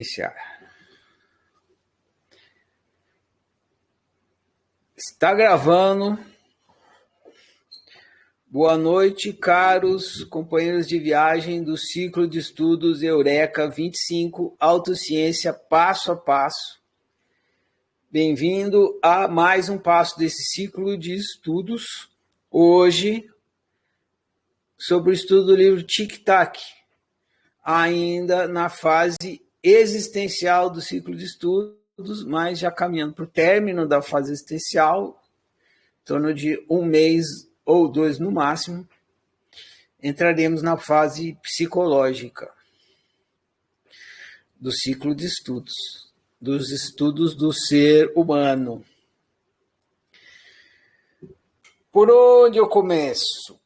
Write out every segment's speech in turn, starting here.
Iniciar. Está gravando. Boa noite, caros companheiros de viagem do ciclo de estudos Eureka 25, Autociência Passo a Passo. Bem-vindo a mais um passo desse ciclo de estudos. Hoje, sobre o estudo do livro Tic Tac, ainda na fase existencial do ciclo de estudos, mas já caminhando para o término da fase existencial, em torno de um mês ou dois no máximo, entraremos na fase psicológica do ciclo de estudos, dos estudos do ser humano. Por onde eu começo?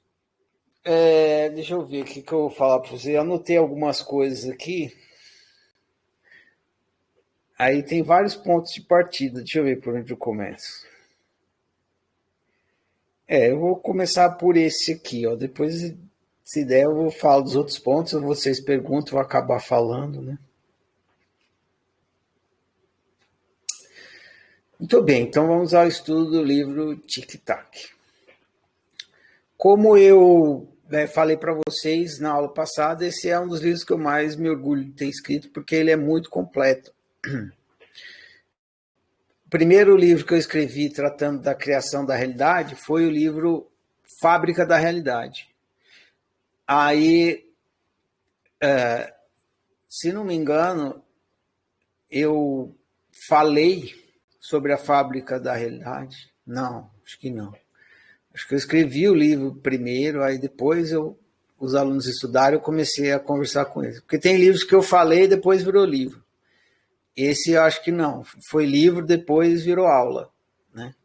Deixa eu ver o que eu vou falar para você. Eu anotei algumas coisas aqui. Aí tem vários pontos de partida. Deixa eu ver por onde eu começo. Eu vou começar por esse aqui, ó. Depois, se der, eu vou falar dos outros pontos. Vocês perguntam, eu vou acabar falando, né? Muito bem, então vamos ao estudo do livro Tic Tac. Como eu falei para vocês na aula passada, esse é um dos livros que eu mais me orgulho de ter escrito, porque ele é muito completo. O primeiro livro que eu escrevi tratando da criação da realidade foi o livro Fábrica da Realidade. Aí, se não me engano, eu falei sobre a Fábrica da Realidade. Não, acho que não. Acho que eu escrevi o livro primeiro, aí depois os alunos estudaram, eu comecei a conversar com eles. Porque tem livros que eu falei e depois virou livro. Esse eu acho que não. Foi livro, depois virou aula, né?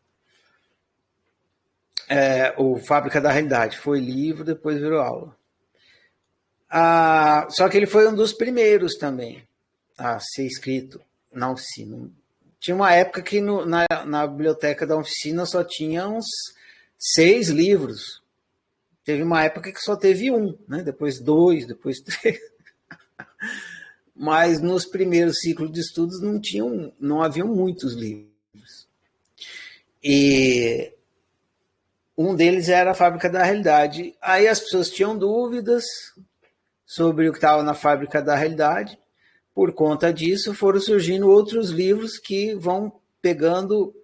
O Fábrica da Realidade. Foi livro, depois virou aula. Só que ele foi um dos primeiros também a ser escrito na oficina. Tinha uma época que na biblioteca da oficina só tinha uns 6 livros. Teve uma época que só teve um, né? Depois 2, depois 3. Mas nos primeiros ciclos de estudos não haviam muitos livros. E um deles era a Fábrica da Realidade. Aí as pessoas tinham dúvidas sobre o que estava na Fábrica da Realidade. Por conta disso, foram surgindo outros livros que vão pegando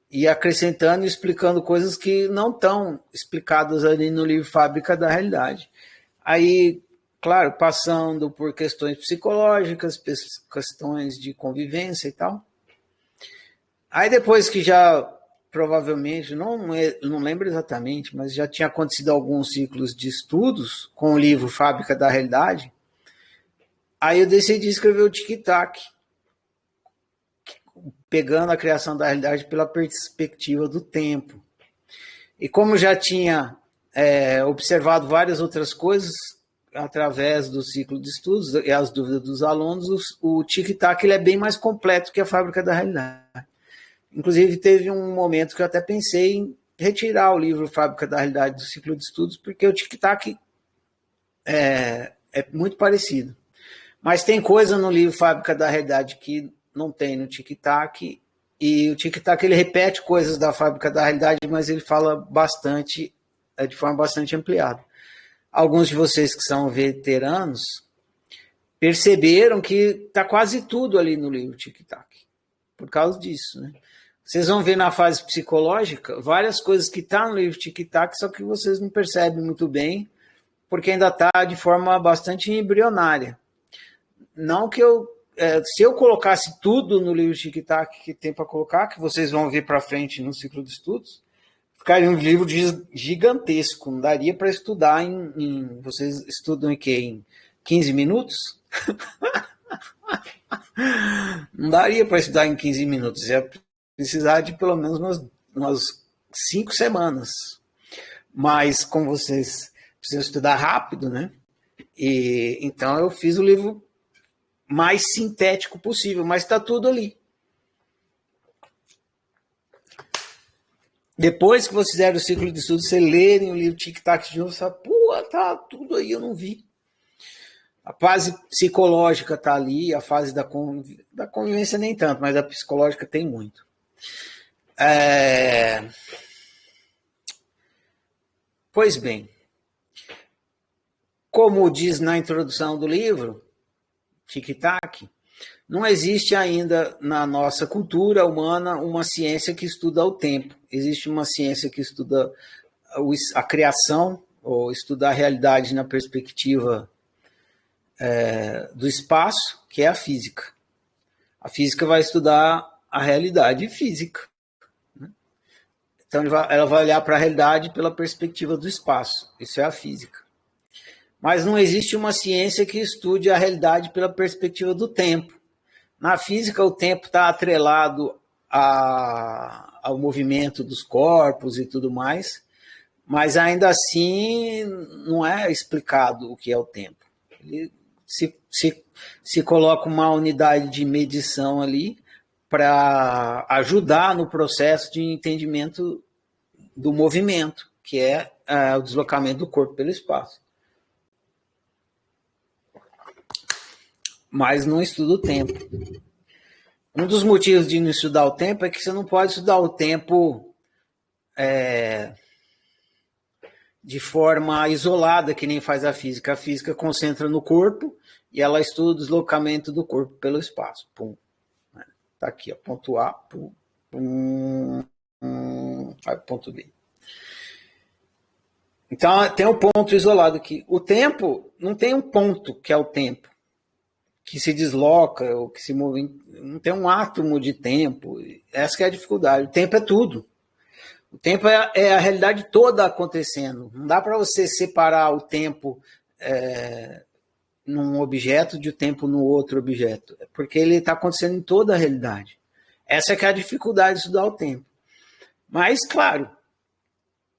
e acrescentando e explicando coisas que não estão explicadas ali no livro Fábrica da Realidade. Aí, claro, passando por questões psicológicas, questões de convivência e tal. Aí depois que já, provavelmente, não lembro exatamente, mas já tinha acontecido alguns ciclos de estudos com o livro Fábrica da Realidade, aí eu decidi escrever o Tic Tac, pegando a criação da realidade pela perspectiva do tempo. E como já tinha observado várias outras coisas através do ciclo de estudos e as dúvidas dos alunos, o Tic Tac ele é bem mais completo que a Fábrica da Realidade. Inclusive, teve um momento que eu até pensei em retirar o livro Fábrica da Realidade do ciclo de estudos, porque o Tic Tac é muito parecido. Mas tem coisa no livro Fábrica da Realidade que não tem no Tic Tac, e o Tic Tac ele repete coisas da Fábrica da Realidade, mas ele fala bastante, de forma bastante ampliada. Alguns de vocês que são veteranos perceberam que está quase tudo ali no livro Tic Tac, por causa disso, né? Vocês vão ver na fase psicológica várias coisas que estão no livro Tic Tac, só que vocês não percebem muito bem, porque ainda está de forma bastante embrionária. Não que se eu colocasse tudo no livro Tic Tac que tem para colocar, que vocês vão ver para frente no ciclo de estudos, ficaria um livro gigantesco, não daria para estudar vocês estudam em quê? Em 15 minutos? Não daria para estudar em 15 minutos, ia precisar de pelo menos umas 5 semanas. Mas como vocês precisam estudar rápido, né? E então eu fiz o livro mais sintético possível, mas está tudo ali. Depois que vocês fizeram o ciclo de estudo, você lerem o livro Tic Tac de novo, você fala, pô, tá tudo aí, eu não vi. A fase psicológica está ali, a fase da convivência nem tanto, mas a psicológica tem muito. Pois bem, como diz na introdução do livro, Tic-Tac, não existe ainda na nossa cultura humana uma ciência que estuda o tempo. Existe uma ciência que estuda a criação, ou estuda a realidade na perspectiva do espaço, que é a física. A física vai estudar a realidade física. Né? Então, ela vai olhar para a realidade pela perspectiva do espaço. Isso é a física. Mas não existe uma ciência que estude a realidade pela perspectiva do tempo. Na física, o tempo está atrelado ao movimento dos corpos e tudo mais, mas ainda assim não é explicado o que é o tempo. Ele se coloca uma unidade de medição ali para ajudar no processo de entendimento do movimento, que é o deslocamento do corpo pelo espaço. Mas não estuda o tempo. Um dos motivos de não estudar o tempo é que você não pode estudar o tempo de forma isolada, que nem faz a física. A física concentra no corpo e ela estuda o deslocamento do corpo pelo espaço. Pum. Tá aqui, ó, ponto A, pum, ponto B. Então, tem um ponto isolado aqui. O tempo não tem um ponto que é o tempo, que se desloca, ou que se move, não tem um átomo de tempo. Essa que é a dificuldade. O tempo é tudo. O tempo é a realidade toda acontecendo. Não dá para você separar o tempo num objeto de o tempo no outro objeto, porque ele está acontecendo em toda a realidade. Essa que é a dificuldade de estudar o tempo. Mas, claro,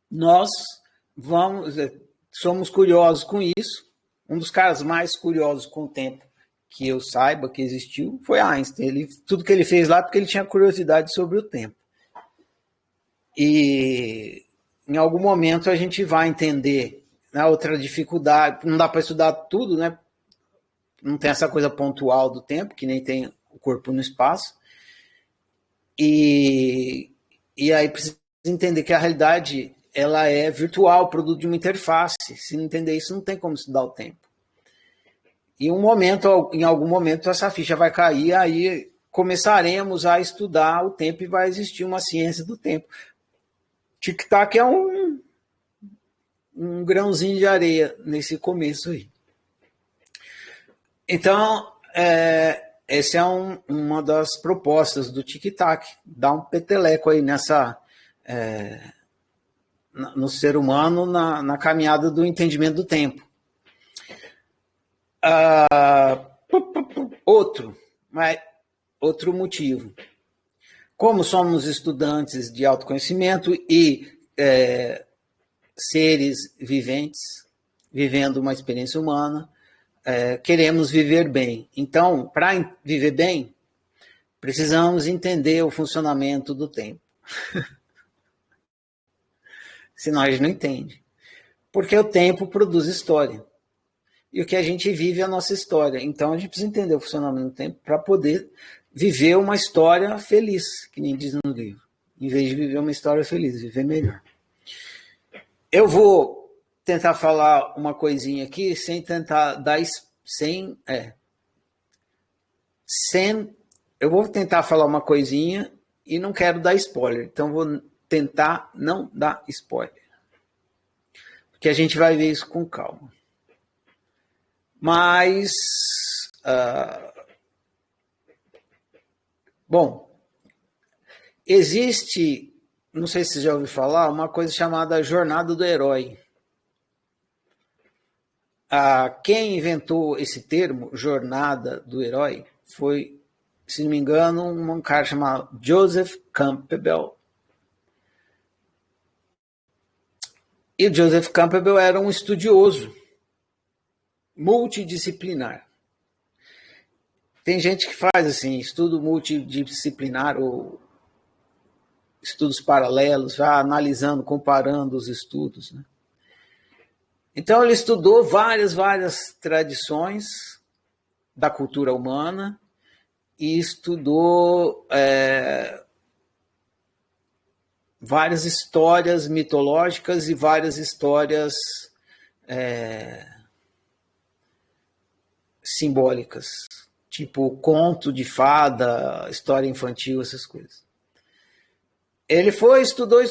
nós somos curiosos com isso. Um dos caras mais curiosos com o tempo que eu saiba que existiu foi Einstein. Tudo que ele fez lá porque ele tinha curiosidade sobre o tempo. E em algum momento a gente vai entender, né, outra dificuldade. Não dá para estudar tudo, né? Não tem essa coisa pontual do tempo, que nem tem o corpo no espaço. E aí precisa entender que a realidade ela é virtual, produto de uma interface. Se não entender isso, não tem como estudar o tempo. E em algum momento, essa ficha vai cair, aí começaremos a estudar o tempo e vai existir uma ciência do tempo. Tic-tac é um grãozinho de areia nesse começo aí. Então, essa é uma das propostas do Tic-tac, dar um peteleco aí no ser humano na caminhada do entendimento do tempo. Outro motivo. Como somos estudantes de autoconhecimento e seres viventes, vivendo uma experiência humana, queremos viver bem. Então, para viver bem, precisamos entender o funcionamento do tempo. Senão a gente não entende. Porque o tempo produz história. E o que a gente vive é a nossa história. Então, a gente precisa entender o funcionamento do tempo para poder viver uma história feliz, que nem diz no livro. Em vez de viver uma história feliz, viver melhor. Eu vou tentar falar uma coisinha aqui sem tentar dar... Eu vou tentar falar uma coisinha e não quero dar spoiler. Então, vou tentar não dar spoiler. Porque a gente vai ver isso com calma. Mas... bom, existe, não sei se você já ouviu falar, uma coisa chamada jornada do herói. Quem inventou esse termo, jornada do herói, foi, se não me engano, um cara chamado Joseph Campbell. E o Joseph Campbell era um estudioso multidisciplinar. Tem gente que faz assim, estudo multidisciplinar ou estudos paralelos, vai analisando, comparando os estudos, né? Então, ele estudou várias tradições da cultura humana e estudou várias histórias mitológicas e várias histórias simbólicas, tipo conto de fada, história infantil, essas coisas. Ele foi, estudou.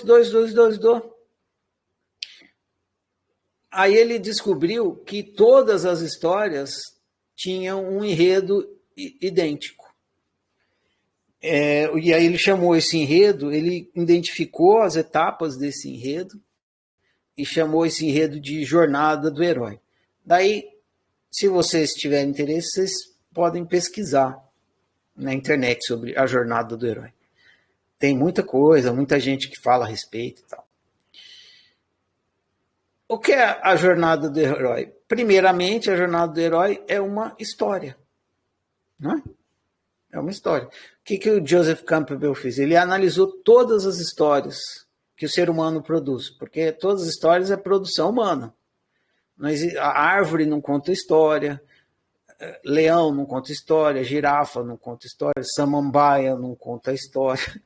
Aí ele descobriu que todas as histórias tinham um enredo idêntico. E aí ele chamou esse enredo, ele identificou as etapas desse enredo e chamou esse enredo de Jornada do Herói. Daí, se vocês tiverem interesse, vocês podem pesquisar na internet sobre a Jornada do Herói. Tem muita coisa, muita gente que fala a respeito e tal. O que é a Jornada do Herói? Primeiramente, a Jornada do Herói é uma história. Não é? É uma história. O que o Joseph Campbell fez? Ele analisou todas as histórias que o ser humano produz, porque todas as histórias é produção humana. A árvore não conta história, leão não conta história, girafa não conta história, samambaia não conta história.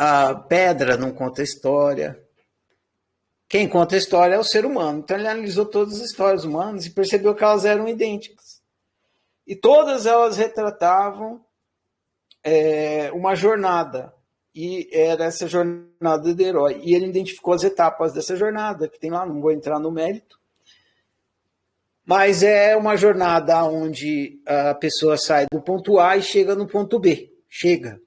A pedra não conta história. Quem conta a história é o ser humano. Então ele analisou todas as histórias humanas e percebeu que elas eram idênticas. E todas elas retratavam uma jornada. E era essa jornada do herói. E ele identificou as etapas dessa jornada, que tem lá, não vou entrar no mérito. Mas é uma jornada onde a pessoa sai do ponto A e chega no ponto B. Chega.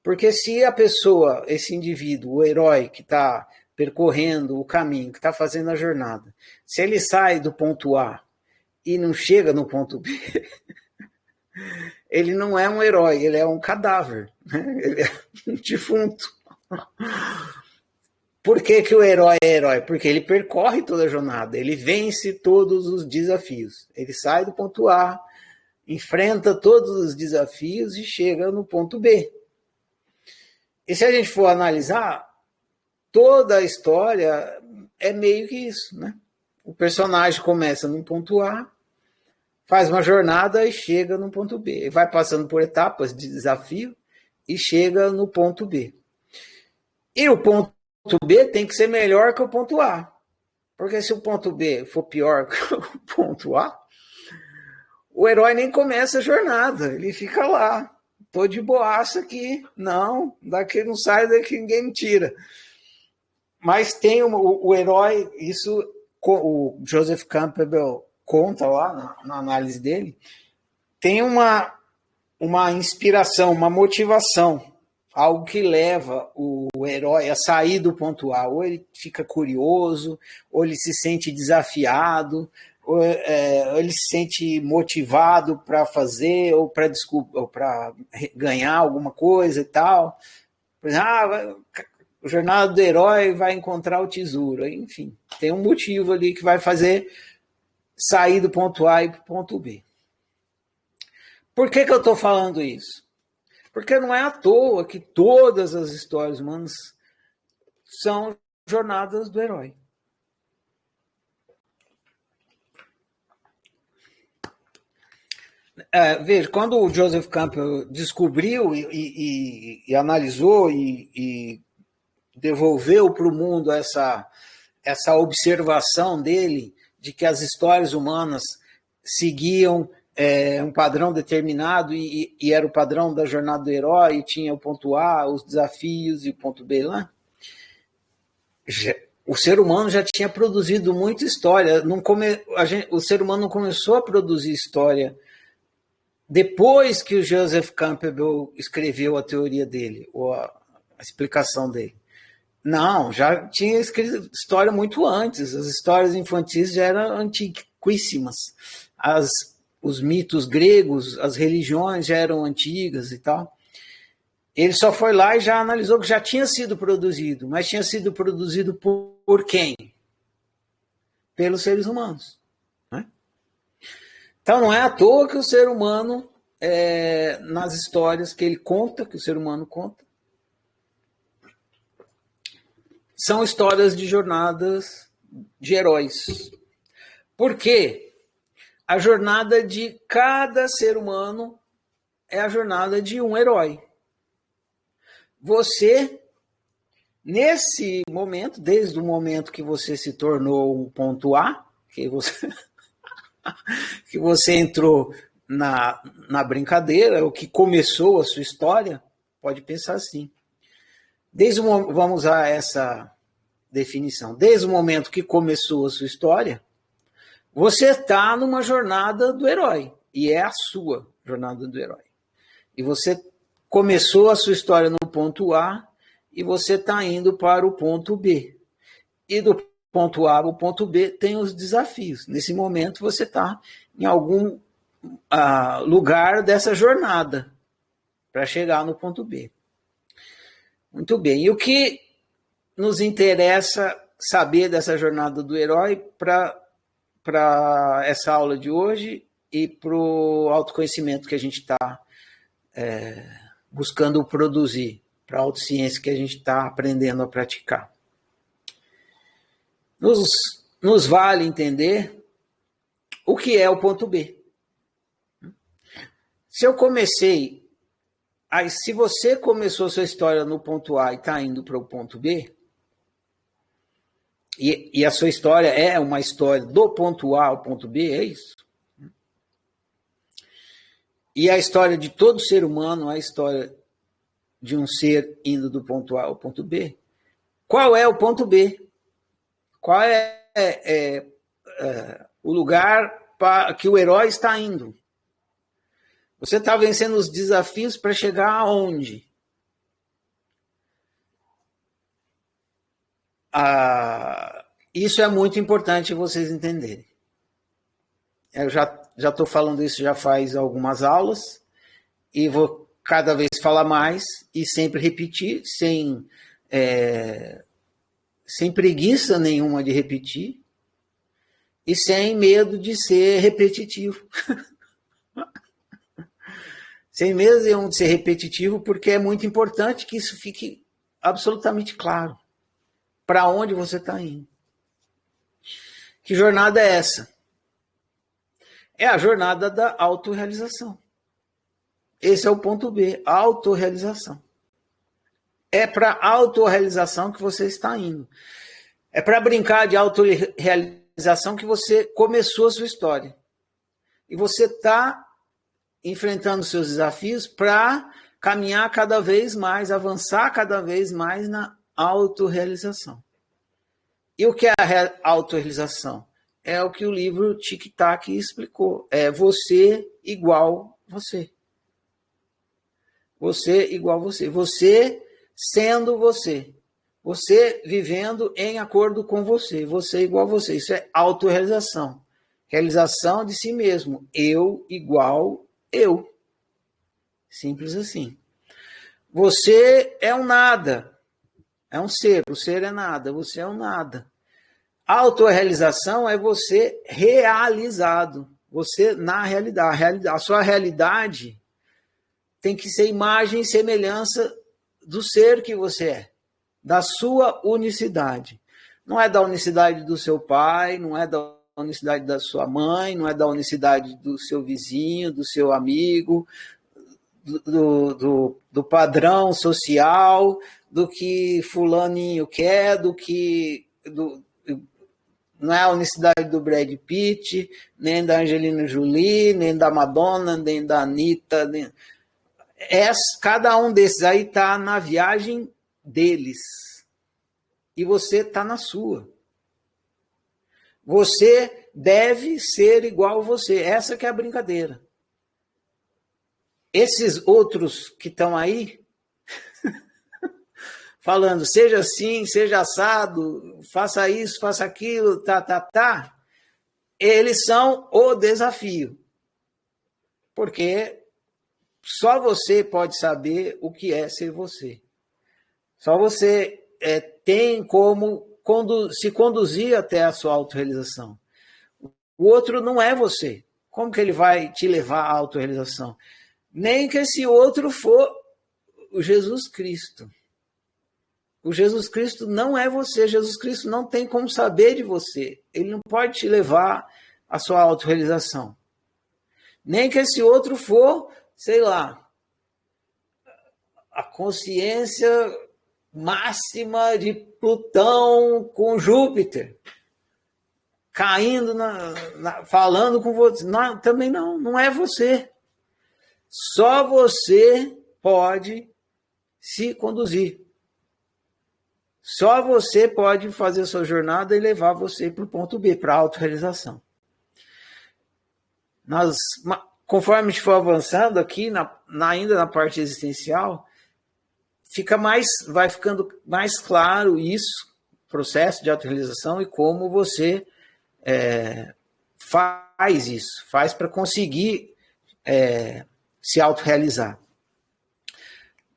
Porque se a pessoa, esse indivíduo, o herói que está percorrendo o caminho, que está fazendo a jornada, se ele sai do ponto A e não chega no ponto B, ele não é um herói, ele é um cadáver, né? Ele é um defunto. Por que o herói é herói? Porque ele percorre toda a jornada, ele vence todos os desafios. Ele sai do ponto A, enfrenta todos os desafios e chega no ponto B. E se a gente for analisar, toda a história é meio que isso, né? O personagem começa no ponto A, faz uma jornada e chega no ponto B. Ele vai passando por etapas de desafio e chega no ponto B. E o ponto B tem que ser melhor que o ponto A. Porque se o ponto B for pior que o ponto A, o herói nem começa a jornada, ele fica lá. Tô de boaça aqui, não, daqui não sai, daqui ninguém me tira. Mas tem o herói, isso o Joseph Campbell conta lá na análise dele, tem uma inspiração, uma motivação, algo que leva o herói a sair do ponto A. Ou ele fica curioso, ou ele se sente desafiado, ou ele se sente motivado para fazer, ou para ganhar alguma coisa e tal. Por exemplo, o Jornada do Herói vai encontrar o tesouro. Enfim, tem um motivo ali que vai fazer sair do ponto A e para o ponto B. Por que eu estou falando isso? Porque não é à toa que todas as histórias humanas são jornadas do herói. Veja, quando o Joseph Campbell descobriu e analisou e devolveu para o mundo essa observação dele de que as histórias humanas seguiam um padrão determinado e era o padrão da jornada do herói, e tinha o ponto A, os desafios e o ponto B lá. O ser humano já tinha produzido muita história. O ser humano não começou a produzir história depois que o Joseph Campbell escreveu a teoria dele, ou a explicação dele. Não, já tinha escrito história muito antes. As histórias infantis já eram antiquíssimas. Os mitos gregos, as religiões já eram antigas e tal. Ele só foi lá e já analisou que já tinha sido produzido, mas tinha sido produzido por quem? Pelos seres humanos. Né? Então não é à toa que o ser humano, nas histórias que ele conta, que o ser humano conta, são histórias de jornadas de heróis. Por quê? A jornada de cada ser humano é a jornada de um herói. Você, nesse momento, desde o momento que você se tornou um ponto A, que você entrou na brincadeira, o que começou a sua história, pode pensar assim. Vamos usar essa definição. Desde o momento que começou a sua história, você está numa jornada do herói, e é a sua jornada do herói. E você começou a sua história no ponto A, e você está indo para o ponto B. E do ponto A ao ponto B tem os desafios. Nesse momento você está em algum lugar dessa jornada para chegar no ponto B. Muito bem. E o que nos interessa saber dessa jornada do herói para essa aula de hoje e para o autoconhecimento que a gente está buscando produzir, para a autociência que a gente está aprendendo a praticar? Nos vale entender o que é o ponto B. Se você começou sua história no ponto A e está indo para o ponto B, e a sua história é uma história do ponto A ao ponto B, é isso? E a história de todo ser humano é a história de um ser indo do ponto A ao ponto B. Qual é o ponto B? Qual é o lugar para que o herói está indo? Você está vencendo os desafios para chegar aonde? Isso é muito importante vocês entenderem. Eu já estou falando isso já faz algumas aulas e vou cada vez falar mais e sempre repetir, sem preguiça nenhuma de repetir e sem medo de ser repetitivo. Sem medo de ser repetitivo, porque é muito importante que isso fique absolutamente claro. Para onde você está indo? Que jornada é essa? É a jornada da autorrealização. Esse é o ponto B, autorrealização. É para a autorrealização que você está indo. É para brincar de autorrealização que você começou a sua história. E você está enfrentando seus desafios para caminhar cada vez mais, avançar cada vez mais na autorrealização. E o que é a autorrealização? É o que o livro Tic Tac explicou. É você igual você. Você igual você. Você sendo você. Você vivendo em acordo com você. Você igual você. Isso é autorrealização. Realização de si mesmo. Eu igual eu. Simples assim. Você é um nada. É um ser. O ser é nada. Você é um nada. Autorrealização é você realizado. Você na realidade. A sua realidade tem que ser imagem e semelhança do ser que você é. Da sua unicidade. Não é da unicidade do seu pai, não é da unicidade da sua mãe, não é da unicidade do seu vizinho, do seu amigo, do padrão social, do que fulaninho quer, não é a unicidade do Brad Pitt, nem da Angelina Jolie, nem da Madonna, nem da Anitta. Cada um desses aí está na viagem deles. E você está na sua. Você deve ser igual a você. Essa que é a brincadeira. Esses outros que estão aí, falando, seja assim, seja assado, faça isso, faça aquilo, eles são o desafio. Porque só você pode saber o que é ser você. Só você tem como se conduzir até a sua autorrealização. O outro não é você. Como que ele vai te levar à autorrealização? Nem que esse outro for o Jesus Cristo. O Jesus Cristo não é você. Jesus Cristo não tem como saber de você. Ele não pode te levar à sua autorrealização. Nem que esse outro for, sei lá, a consciência máxima de Plutão com Júpiter, caindo, falando com você. Não, também não é você. Só você pode se conduzir. Só você pode fazer a sua jornada e levar você para o ponto B, para a autorrealização. Conforme a gente for avançando aqui, ainda na parte existencial, vai ficando mais claro isso, processo de autorrealização e como você faz isso, faz para conseguir se autorrealizar.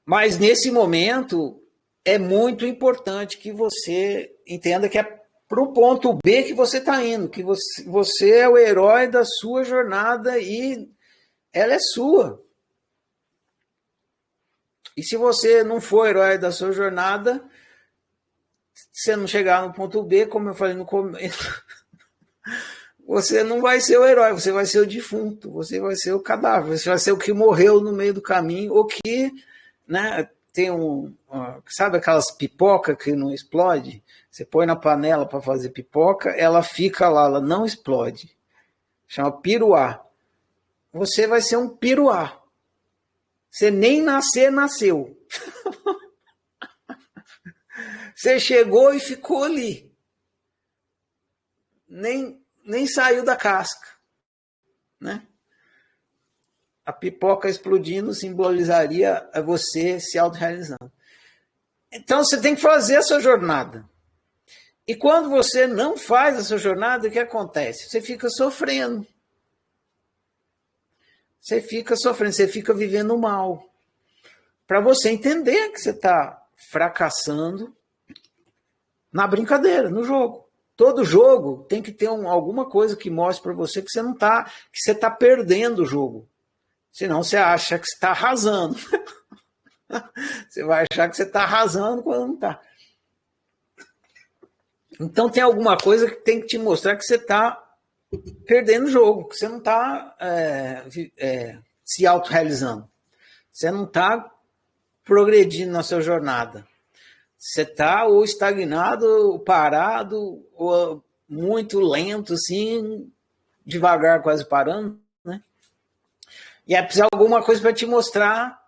Mas nesse momento é muito importante que você entenda que é para o ponto B que você está indo, que você é o herói da sua jornada e ela é sua. E se você não for herói da sua jornada, se você não chegar no ponto B, como eu falei no começo, você não vai ser o herói, você vai ser o defunto, você vai ser o cadáver, você vai ser o que morreu no meio do caminho, ou que, né, tem sabe aquelas pipoca que não explode? Você põe na panela para fazer pipoca, ela fica lá, ela não explode. Chama piruá. Você vai ser um piruá. Você nem nasceu. Você chegou e ficou ali. Nem saiu da casca. Né? A pipoca explodindo simbolizaria você se autorrealizando. Então você tem que fazer a sua jornada. E quando você não faz a sua jornada, o que acontece? Você fica sofrendo. Você fica vivendo mal. Para você entender que você está fracassando na brincadeira, no jogo. Todo jogo tem que ter alguma coisa que mostre para você que você está perdendo o jogo. Senão você acha que você está arrasando. Você vai achar que você está arrasando quando não está. Então tem alguma coisa que tem que te mostrar que você está perdendo o jogo, que você não está se autorrealizando. Você não está progredindo na sua jornada. Você está ou estagnado, ou parado, ou muito lento, assim, devagar, quase parando, né? E é preciso alguma coisa para te mostrar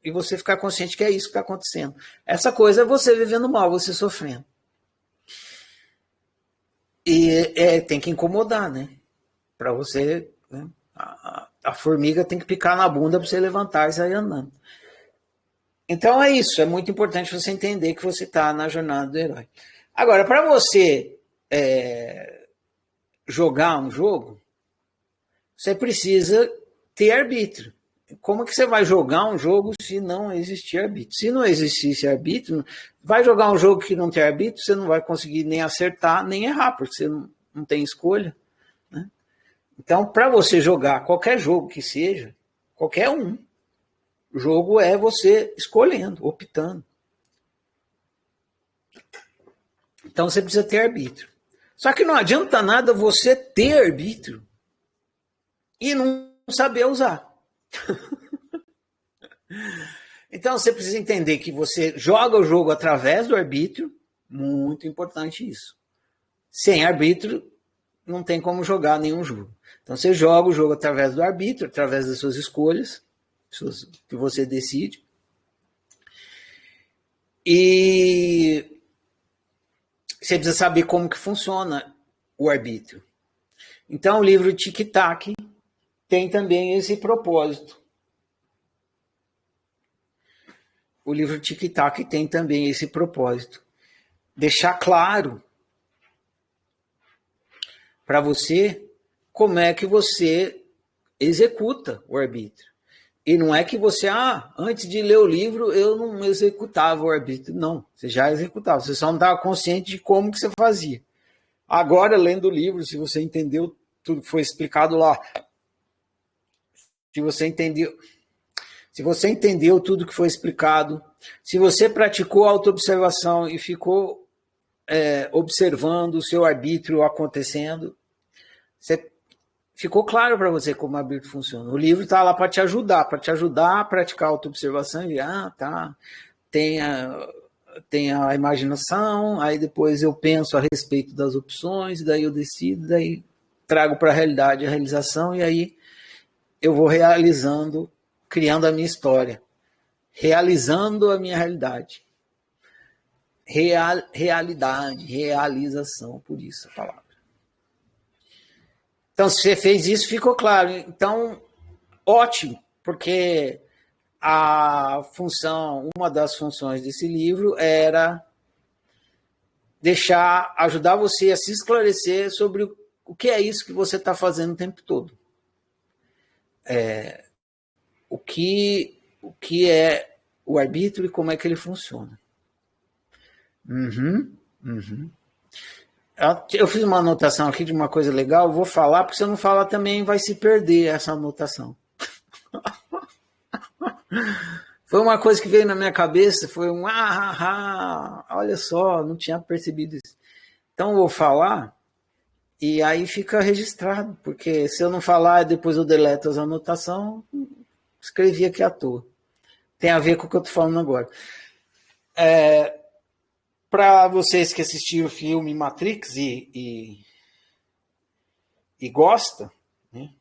e você ficar consciente que é isso que está acontecendo. Essa coisa é você vivendo mal, você sofrendo. E tem que incomodar, né? Para você, né? A formiga tem que picar na bunda para você levantar e sair andando. Então é isso, é muito importante você entender que você está na jornada do herói. Agora, para você jogar um jogo, você precisa ter arbítrio. Como que você vai jogar um jogo se não existir arbítrio? Se não existisse arbítrio, vai jogar um jogo que não tem arbítrio, você não vai conseguir nem acertar, nem errar, porque você não tem escolha. Né? Então, para você jogar qualquer jogo que seja, qualquer um, o jogo é você escolhendo, optando. Então, você precisa ter arbítrio. Só que não adianta nada você ter arbítrio e não saber usar. Então você precisa entender que você joga o jogo através do arbítrio, muito importante isso. Sem arbítrio não tem como jogar nenhum jogo. Então você joga o jogo através do arbítrio, através das suas escolhas, que você decide. E você precisa saber como que funciona o arbítrio. Então o livro Tic Tac tem também esse propósito. O livro Tic Tac tem também esse propósito. Deixar claro para você como é que você executa o arbítrio. E não é que você, antes de ler o livro, eu não executava o arbítrio. Não, você já executava. Você só não estava consciente de como que você fazia. Agora, lendo o livro, se você entendeu tudo que foi explicado lá, se você entendeu tudo que foi explicado Se você praticou autoobservação e ficou observando o seu arbítrio acontecendo, ficou claro para você como o arbítrio funciona. O livro está lá para te ajudar a praticar a autoobservação e ver, tá, tem a imaginação, aí depois eu penso a respeito das opções, daí eu decido, daí trago para a realidade a realização, e aí eu vou realizando, criando a minha história, realizando a minha realidade. Realidade, realização, por isso a palavra. Então, se você fez isso, ficou claro. Então, ótimo, porque uma das funções desse livro era ajudar você a se esclarecer sobre o que é isso que você está fazendo o tempo todo. O que é o arbítrio e como é que ele funciona. Eu fiz uma anotação aqui de uma coisa legal, vou falar, porque se eu não falar também vai se perder essa anotação. Foi uma coisa que veio na minha cabeça, foi olha só, não tinha percebido isso. Então eu vou falar e aí fica registrado, porque se eu não falar depois eu deleto as anotações, escrevi aqui à toa. Tem a ver com o que eu estou falando agora. Para vocês que assistiram o filme Matrix e gostam, né?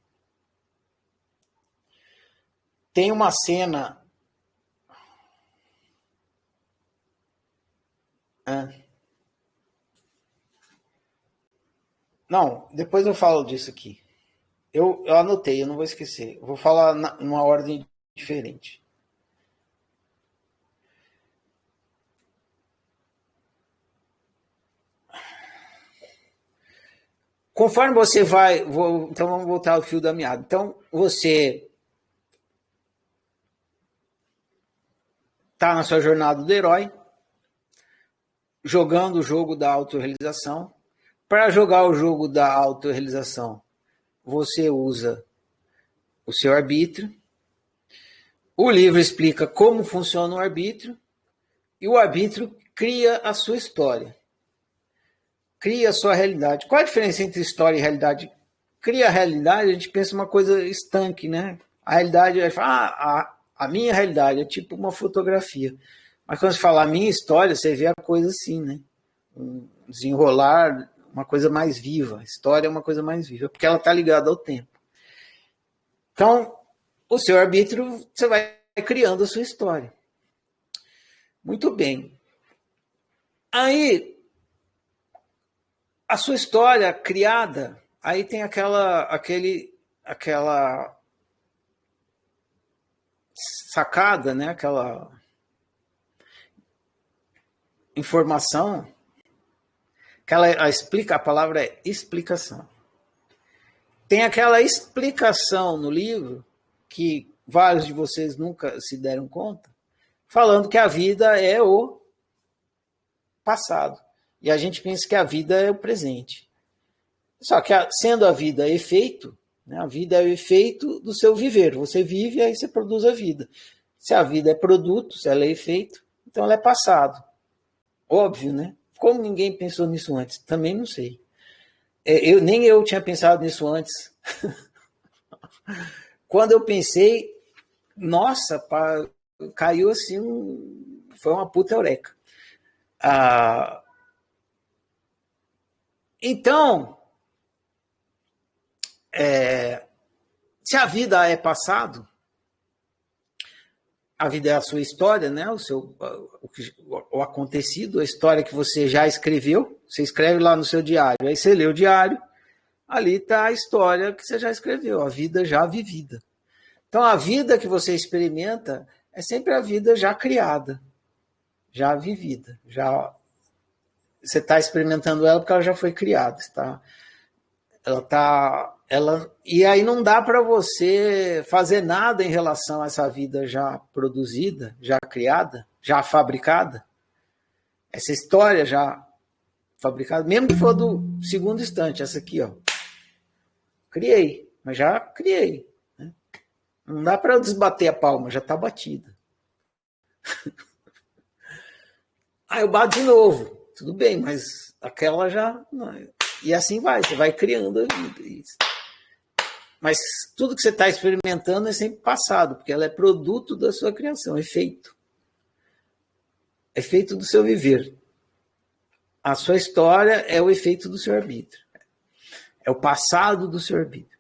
Tem uma cena... Não, depois eu falo disso aqui. Eu anotei, eu não vou esquecer. Eu vou falar numa ordem diferente. Conforme você vai... então vamos voltar ao fio da meada. Então você está na sua jornada do herói, jogando o jogo da autorrealização. Para jogar o jogo da autorrealização, você usa o seu arbítrio. O livro explica como funciona o arbítrio e o arbítrio cria a sua história. Cria a sua realidade. Qual a diferença entre história e realidade? Cria a realidade, a gente pensa uma coisa estanque, né? A realidade é a minha realidade é tipo uma fotografia. Mas quando você fala a minha história, você vê a coisa assim, né? Um desenrolar, uma coisa mais viva. A história é uma coisa mais viva, porque ela está ligada ao tempo. Então, o seu arbítrio, você vai criando a sua história. Muito bem. Aí, a sua história criada, aí tem aquela sacada, né? Aquela informação, a palavra é explicação. Tem aquela explicação no livro, que vários de vocês nunca se deram conta, falando que a vida é o passado. E a gente pensa que a vida é o presente. Só que, sendo a vida efeito, né, a vida é o efeito do seu viver. Você vive e aí você produz a vida. Se a vida é produto, se ela é efeito, então ela é passado. Óbvio, né? Como ninguém pensou nisso antes? Também não sei. Nem eu tinha pensado nisso antes. Quando eu pensei, nossa, caiu assim, foi uma puta eureka. Então, se a vida é passado, a vida é a sua história, né? O acontecido, a história que você já escreveu, você escreve lá no seu diário, aí você lê o diário, ali está a história que você já escreveu, a vida já vivida. Então, a vida que você experimenta é sempre a vida já criada, já vivida. Você está experimentando ela porque ela já foi criada. E aí não dá para você fazer nada em relação a essa vida já produzida, já criada, já fabricada. Essa história já fabricada, mesmo que for do segundo instante, essa aqui, ó. Criei, mas já criei. Né? Não dá para eu desbater a palma, já está batida. Aí eu bato de novo. Tudo bem, mas aquela já... E assim vai, você vai criando a vida. Mas tudo que você está experimentando é sempre passado, porque ela é produto da sua criação, efeito. Efeito do seu viver. A sua história é o efeito do seu arbítrio. É o passado do seu arbítrio.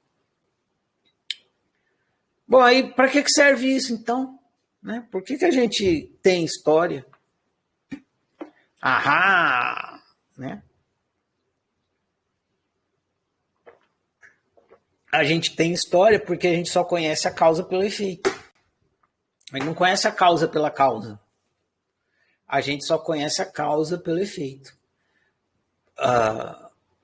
Bom, aí para que serve isso então? Né? Por que a gente tem história? Ahá! Né? A gente tem história porque a gente só conhece a causa pelo efeito. A gente não conhece a causa pela causa. A gente só conhece a causa pelo efeito.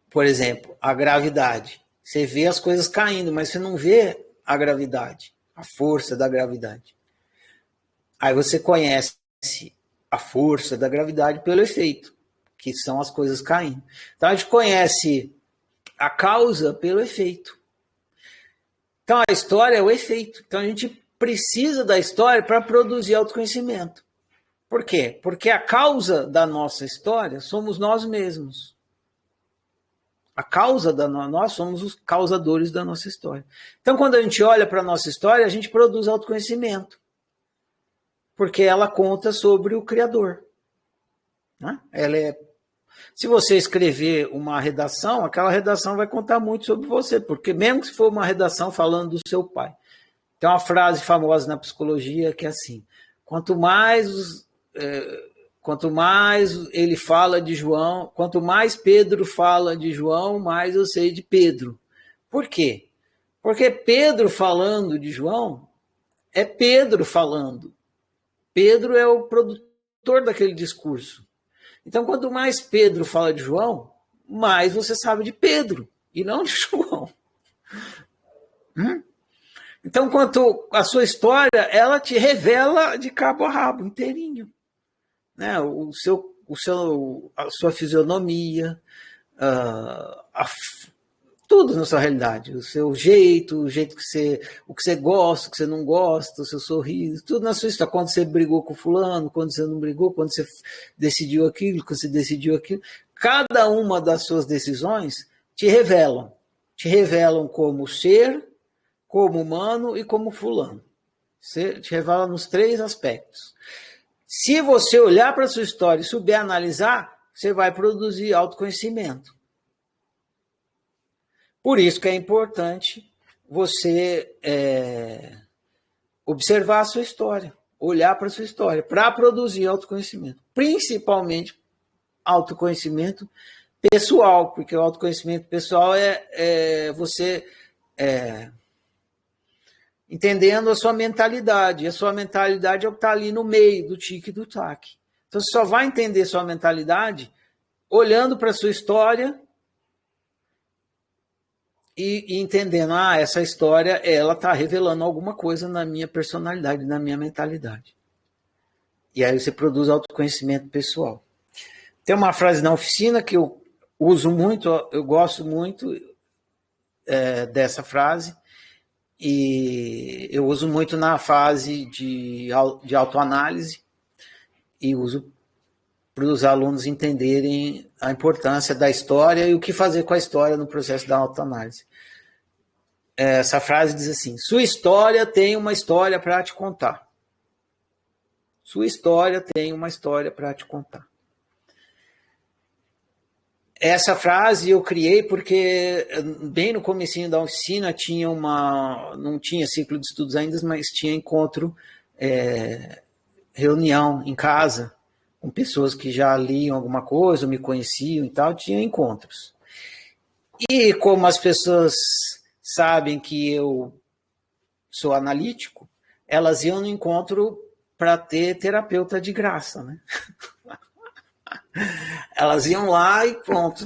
Por exemplo, a gravidade. Você vê as coisas caindo, mas você não vê a gravidade, a força da gravidade. Aí você conhece a força da gravidade pelo efeito, que são as coisas caindo. Então a gente conhece a causa pelo efeito. Então a história é o efeito. Então a gente precisa da história para produzir autoconhecimento. Por quê? Porque a causa da nossa história somos nós mesmos. A causa nós somos os causadores da nossa história. Então, quando a gente olha para a nossa história, a gente produz autoconhecimento. Porque ela conta sobre o Criador. Né? Se você escrever uma redação, aquela redação vai contar muito sobre você. Porque mesmo que for uma redação falando do seu pai. Tem uma frase famosa na psicologia que é assim: quanto mais ele fala de João, quanto mais Pedro fala de João, mais eu sei de Pedro. Por quê? Porque Pedro falando de João é Pedro falando. Pedro é o produtor daquele discurso. Então, quanto mais Pedro fala de João, mais você sabe de Pedro e não de João. Então, quanto a sua história, ela te revela de cabo a rabo, inteirinho. Né? A sua fisionomia, tudo na sua realidade, o seu jeito, o que você gosta, o que você não gosta, o seu sorriso, tudo na sua história. Quando você brigou com fulano, quando você não brigou, quando você decidiu aquilo, quando você decidiu aquilo. Cada uma das suas decisões te revelam como ser, como humano e como fulano. Você te revela nos 3 aspectos. Se você olhar para a sua história e souber analisar, você vai produzir autoconhecimento. Por isso que é importante você observar a sua história, olhar para a sua história, para produzir autoconhecimento. Principalmente autoconhecimento pessoal, porque o autoconhecimento pessoal é você entendendo a sua mentalidade. E a sua mentalidade é o que está ali no meio do tique e do taque. Então, você só vai entender sua mentalidade olhando para a sua história e entendendo, essa história ela está revelando alguma coisa na minha personalidade, na minha mentalidade. E aí você produz autoconhecimento pessoal. Tem uma frase na oficina que eu uso muito, eu gosto muito dessa frase, e eu uso muito na fase de autoanálise e uso para os alunos entenderem a importância da história e o que fazer com a história no processo da autoanálise. Essa frase diz assim: sua história tem uma história para te contar. Sua história tem uma história para te contar. Essa frase eu criei porque bem no comecinho da oficina não tinha ciclo de estudos ainda, mas tinha encontro, reunião em casa, com pessoas que já liam alguma coisa, me conheciam e tal, tinha encontros. E como as pessoas sabem que eu sou analítico, elas iam no encontro para ter terapeuta de graça, né? Elas iam lá e pronto.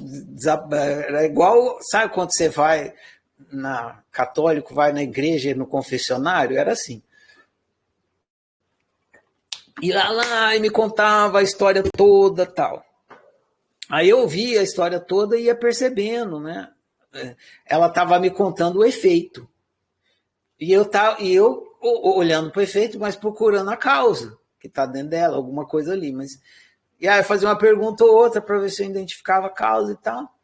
Era igual, sabe quando você vai católico, vai na igreja, no confessionário? Era assim. E lá e me contava a história toda, tal. Aí eu via a história toda e ia percebendo, né? Ela estava me contando o efeito. E eu olhando para o efeito, mas procurando a causa que está dentro dela, alguma coisa ali. Mas E aí eu fazia uma pergunta ou outra para ver se eu identificava a causa e tal.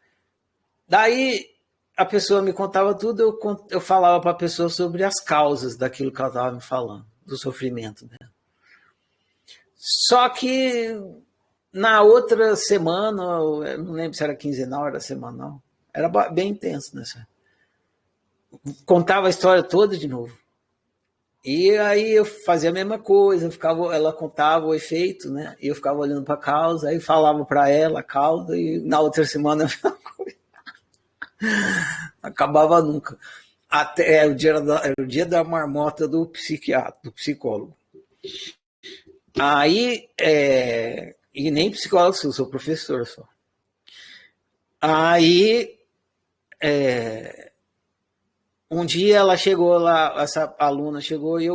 Daí a pessoa me contava tudo, eu falava para a pessoa sobre as causas daquilo que ela estava me falando, do sofrimento dela. Só que na outra semana, eu não lembro se era quinzenal, era semanal, era bem intenso, né? Contava a história toda de novo. E aí eu fazia a mesma coisa, ela contava o efeito, né? E eu ficava olhando para a causa, aí falava para ela a causa, e na outra semana a mesma coisa. Acabava nunca. Até era o dia da marmota do psiquiatra, do psicólogo. Aí, e nem psicólogo, eu sou professor só. Aí, um dia ela chegou lá, essa aluna chegou e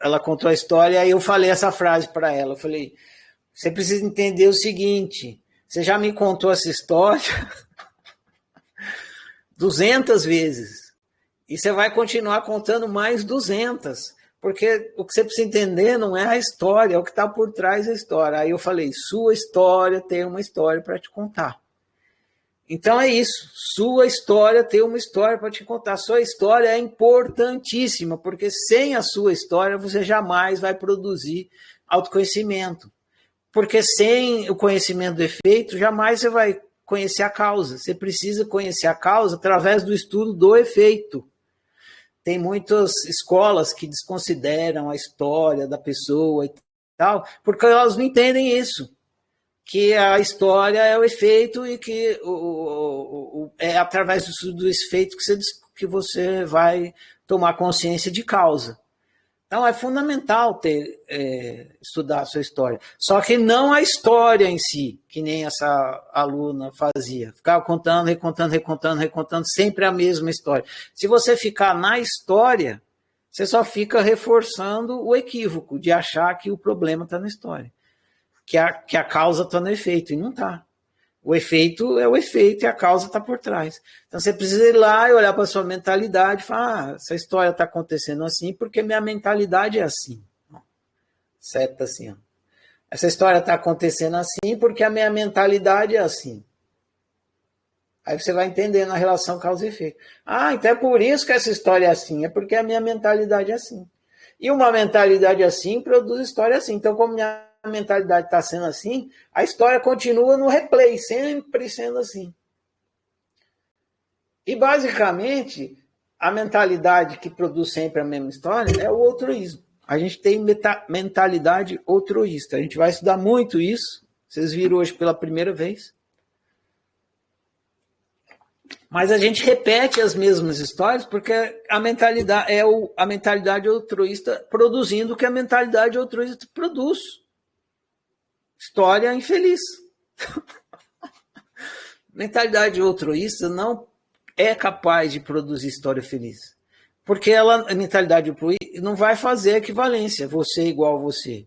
ela contou a história e eu falei essa frase para ela. Eu falei, você precisa entender o seguinte, você já me contou essa história 200 vezes e você vai continuar contando mais 200, porque o que você precisa entender não é a história, é o que está por trás da história. Aí eu falei, sua história tem uma história para te contar. Então é isso, sua história tem uma história para te contar. Sua história é importantíssima, porque sem a sua história você jamais vai produzir autoconhecimento. Porque sem o conhecimento do efeito, jamais você vai conhecer a causa. Você precisa conhecer a causa através do estudo do efeito. Tem muitas escolas que desconsideram a história da pessoa e tal, porque elas não entendem isso. Que a história é o efeito e que é através do efeito que você vai tomar consciência de causa. Então é fundamental estudar a sua história. Só que não a história em si, que nem essa aluna fazia. Ficava contando, recontando sempre a mesma história. Se você ficar na história, você só fica reforçando o equívoco de achar que o problema está na história. Que a causa está no efeito, e não está. O efeito é o efeito e a causa está por trás. Então você precisa ir lá e olhar para a sua mentalidade e falar, essa história está acontecendo assim porque minha mentalidade é assim. Certo assim. Ó. Essa história está acontecendo assim porque a minha mentalidade é assim. Aí você vai entendendo a relação causa e efeito. Então é por isso que essa história é assim, é porque a minha mentalidade é assim. E uma mentalidade assim produz história assim. Então, como minha mentalidade está sendo assim, a história continua no replay, sempre sendo assim. E, basicamente, a mentalidade que produz sempre a mesma história é o altruísmo. A gente tem mentalidade altruísta. A gente vai estudar muito isso. Vocês viram hoje pela primeira vez. Mas a gente repete as mesmas histórias porque a mentalidade a mentalidade altruísta produzindo o que a mentalidade altruísta produz. História infeliz. Mentalidade altruísta não é capaz de produzir história feliz. Porque a mentalidade altruísta não vai fazer equivalência, você igual a você.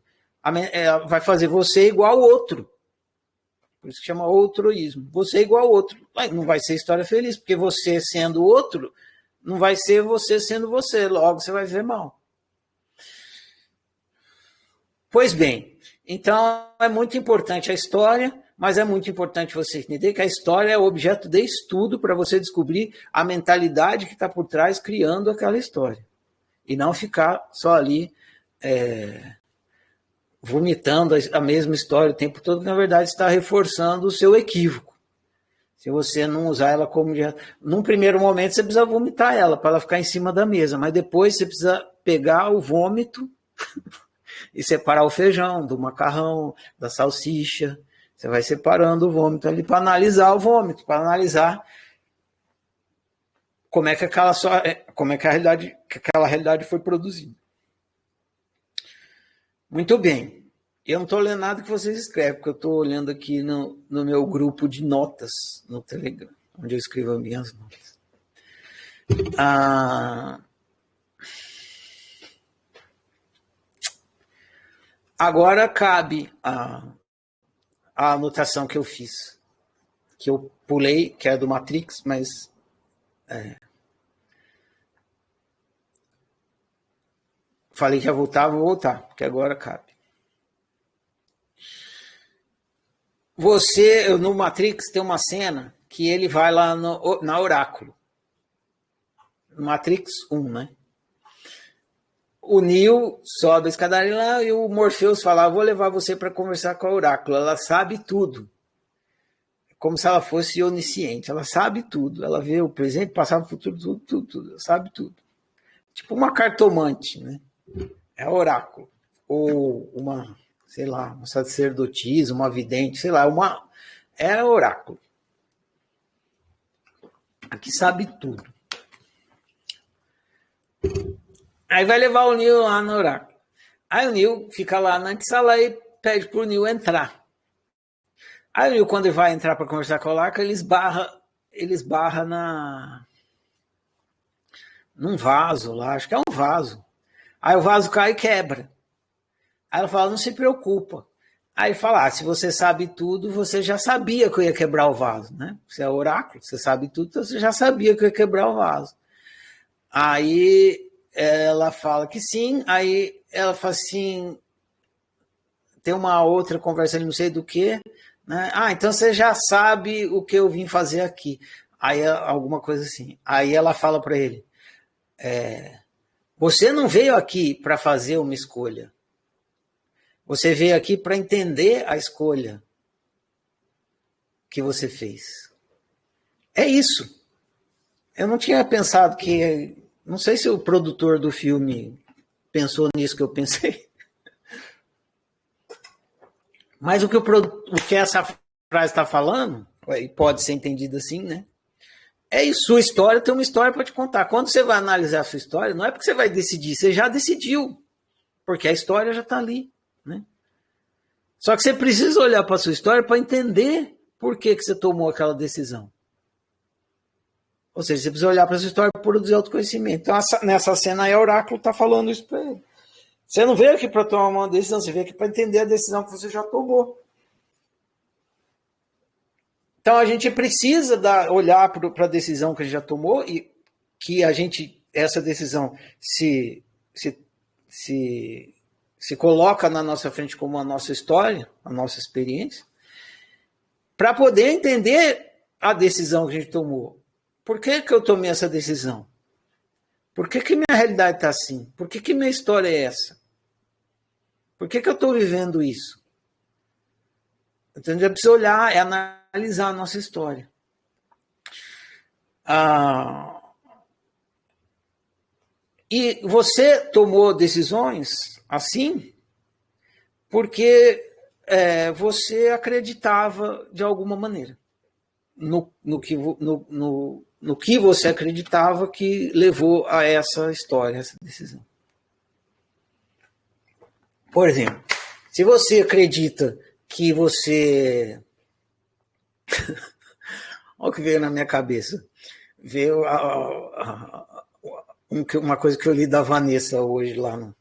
Vai fazer você igual ao outro. Por isso que chama altruísmo. Você igual ao outro. Não vai ser história feliz, porque você sendo outro, não vai ser você sendo você. Logo você vai ver mal. Pois bem, então é muito importante a história, mas é muito importante você entender que a história é objeto de estudo para você descobrir a mentalidade que está por trás criando aquela história. E não ficar só ali vomitando a mesma história o tempo todo, que na verdade está reforçando o seu equívoco. Se você não usar ela como... Num primeiro momento você precisa vomitar ela para ela ficar em cima da mesa, mas depois você precisa pegar o vômito e separar o feijão do macarrão, da salsicha. Você vai separando o vômito ali para analisar o vômito, para analisar como é que aquela realidade foi produzida. Muito bem. Eu não estou lendo nada que vocês escrevem, porque eu estou olhando aqui no meu grupo de notas no Telegram, onde eu escrevo as minhas notas. Agora cabe a anotação que eu fiz, que eu pulei, que é do Matrix, mas falei que ia voltar, vou voltar, porque agora cabe. No Matrix tem uma cena que ele vai lá na Oráculo. Matrix 1, né? O Neo sobe a escadaria lá e o Morpheus fala, vou levar você para conversar com a Oráculo. Ela sabe tudo. Como se ela fosse onisciente. Ela sabe tudo. Ela vê o presente, passado, o futuro, tudo. Ela sabe tudo. Tipo uma cartomante, né? É a Oráculo. Ou uma, sei lá, uma sacerdotisa, uma vidente, sei lá, é a Oráculo. Aqui sabe tudo. Aí vai levar o Neo lá no Oráculo. Aí o Neo fica lá na sala e pede pro Neo entrar. Aí o Neo, quando ele vai entrar para conversar com o Oráculo, ele esbarra num vaso lá, acho que é um vaso. Aí o vaso cai e quebra. Aí ela fala, não se preocupa. Aí ele fala, se você sabe tudo, você já sabia que eu ia quebrar o vaso, né? Você é oráculo, você sabe tudo, então você já sabia que eu ia quebrar o vaso. Aí ela fala que sim, aí ela fala assim, tem uma outra conversa ali, não sei do que, né? Então você já sabe o que eu vim fazer aqui. Aí alguma coisa assim. Aí ela fala para ele, você não veio aqui para fazer uma escolha. Você veio aqui para entender a escolha que você fez. É isso. Eu não tinha pensado que... Não sei se o produtor do filme pensou nisso que eu pensei. Mas o que essa frase está falando, e pode ser entendido assim, né? É isso. Sua história tem uma história para te contar. Quando você vai analisar a sua história, não é porque você vai decidir, você já decidiu. Porque a história já está ali, né? Só que você precisa olhar para a sua história para entender por que você tomou aquela decisão. Ou seja, você precisa olhar para a sua história para produzir autoconhecimento. Então, nessa cena aí, o oráculo está falando isso para ele. Você não veio aqui para tomar uma decisão, você veio aqui para entender a decisão que você já tomou. Então, a gente precisa olhar para a decisão que a gente já tomou e que essa decisão se coloca na nossa frente como a nossa história, a nossa experiência, para poder entender a decisão que a gente tomou. Por que eu tomei essa decisão? Por que minha realidade está assim? Por que minha história é essa? Por que eu estou vivendo isso? Então, a gente precisa olhar e analisar a nossa história. E você tomou decisões assim porque você acreditava de alguma maneira no que você acreditava que levou a essa história, essa decisão. Por exemplo, se você acredita que você... Olha o que veio na minha cabeça. Veio uma coisa que eu li da Vanessa hoje lá no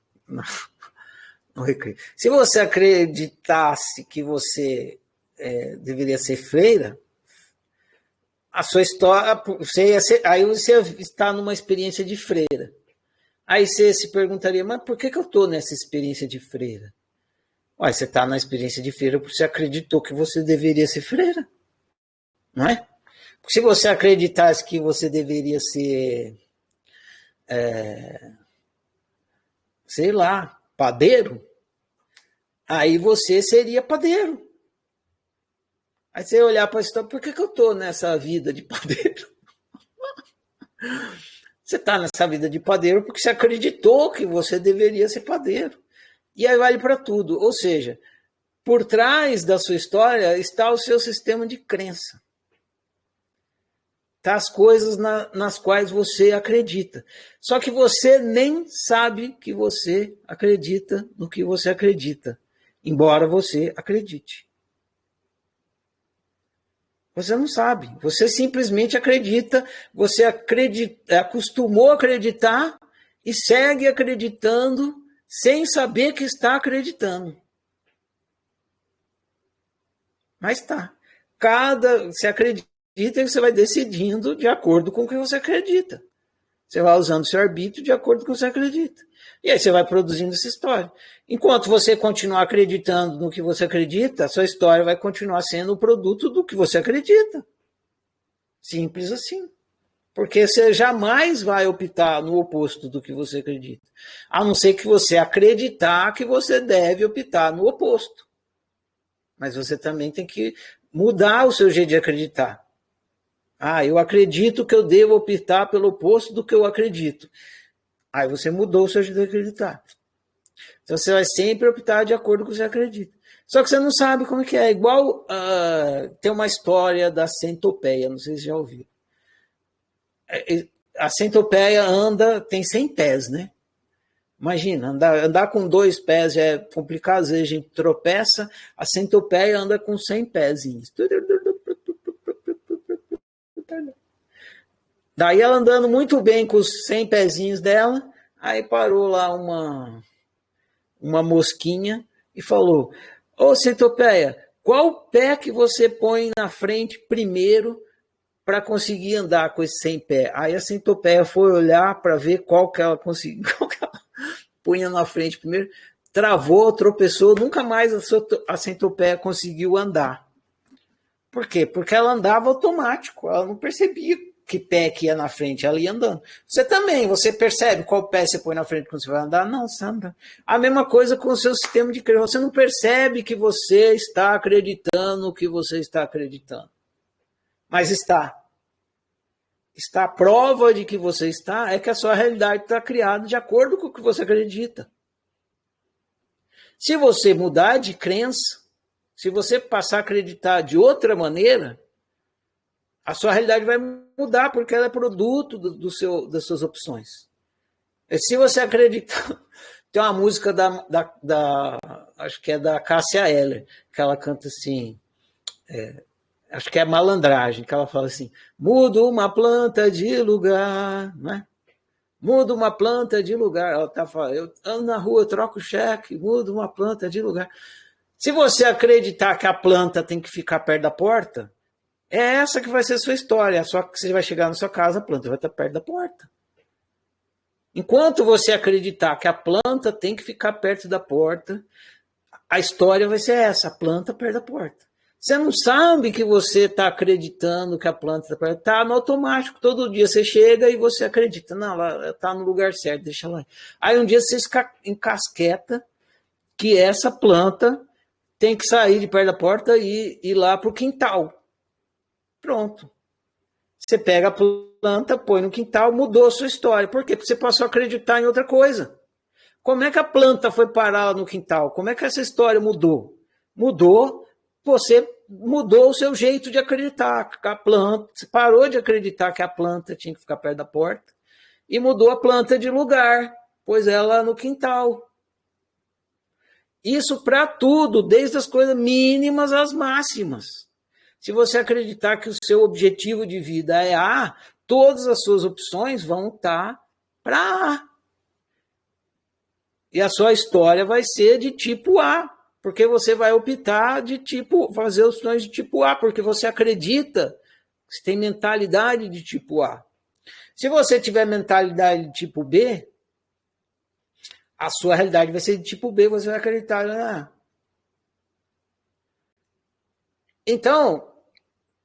Recreio. Se você acreditasse que você deveria ser freira, a sua história, aí você está numa experiência de freira. Aí você se perguntaria, mas por que eu estou nessa experiência de freira? Ué, você está na experiência de freira porque você acreditou que você deveria ser freira, não é? Porque se você acreditasse que você deveria ser, sei lá, padeiro, aí você seria padeiro. Aí você olhar para a história, por que eu estou nessa vida de padeiro? Você está nessa vida de padeiro porque você acreditou que você deveria ser padeiro. E aí vale para tudo. Ou seja, por trás da sua história está o seu sistema de crença. Está as coisas nas quais você acredita. Só que você nem sabe que você acredita no que você acredita, embora você acredite. Você não sabe, você simplesmente acredita, você acostumou a acreditar e segue acreditando sem saber que está acreditando. Mas tá. Você acredita e você vai decidindo de acordo com o que você acredita. Você vai usando o seu arbítrio de acordo com o que você acredita. E aí você vai produzindo essa história. Enquanto você continuar acreditando no que você acredita, a sua história vai continuar sendo o produto do que você acredita. Simples assim. Porque você jamais vai optar no oposto do que você acredita. A não ser que você acreditar que você deve optar no oposto. Mas você também tem que mudar o seu jeito de acreditar. Eu acredito que eu devo optar pelo oposto do que eu acredito. Aí você mudou o seu jeito de acreditar. Então você vai sempre optar de acordo com o que você acredita. Só que você não sabe como que é. Igual tem uma história da centopeia, não sei se já ouviram. A centopeia tem 100 pés, né? Imagina, andar com 2 pés já é complicado, às vezes a gente tropeça, a centopeia anda com 100 pezinhos. Daí ela andando muito bem com os 100 pezinhos dela, aí parou lá uma mosquinha e falou: ô centopeia, qual pé que você põe na frente primeiro para conseguir andar com esse 100 pés? Aí a centopeia foi olhar para ver qual que ela conseguia, qual que ela punha na frente primeiro, travou, tropeçou, nunca mais a centopeia conseguiu andar. Por quê? Porque ela andava automático, ela não percebia que pé que ia na frente, ela ia andando. Você também, você percebe qual pé você põe na frente quando você vai andar? Não, você anda. A mesma coisa com o seu sistema de crença. Você não percebe que você está acreditando no que você está acreditando. Mas está. Está a prova de que você está, é que a sua realidade está criada de acordo com o que você acredita. Se você mudar de crença, se você passar a acreditar de outra maneira, a sua realidade vai mudar, porque ela é produto das suas opções. E se você acreditar... Tem uma música acho que é da Cássia Eller, que ela canta assim... acho que é Malandragem, que ela fala assim: mudo uma planta de lugar, né? Mudo uma planta de lugar. Ela tá falando, eu ando na rua, troco cheque, mudo uma planta de lugar. Se você acreditar que a planta tem que ficar perto da porta, é essa que vai ser a sua história. Você vai chegar na sua casa, a planta vai estar perto da porta. Enquanto você acreditar que a planta tem que ficar perto da porta, a história vai ser essa: a planta perto da porta. Você não sabe que você está acreditando que a planta está no automático. Todo dia você chega e você acredita. Não, ela está no lugar certo, deixa lá. Aí um dia você encasqueta que essa planta tem que sair de perto da porta e ir lá para o quintal. Pronto. Você pega a planta, põe no quintal, mudou a sua história. Por quê? Porque você passou a acreditar em outra coisa. Como é que a planta foi parar no quintal? Como é que essa história mudou? Mudou. Você mudou o seu jeito de acreditar. A planta, você parou de acreditar que a planta tinha que ficar perto da porta e mudou a planta de lugar, pôs ela no quintal. Isso para tudo, desde as coisas mínimas às máximas. Se você acreditar que o seu objetivo de vida é A, todas as suas opções vão estar para A. E a sua história vai ser de tipo A. Porque você vai optar fazer opções de tipo A, porque você acredita, você tem mentalidade de tipo A. Se você tiver mentalidade de tipo B, a sua realidade vai ser de tipo B, você vai acreditar na A. Então,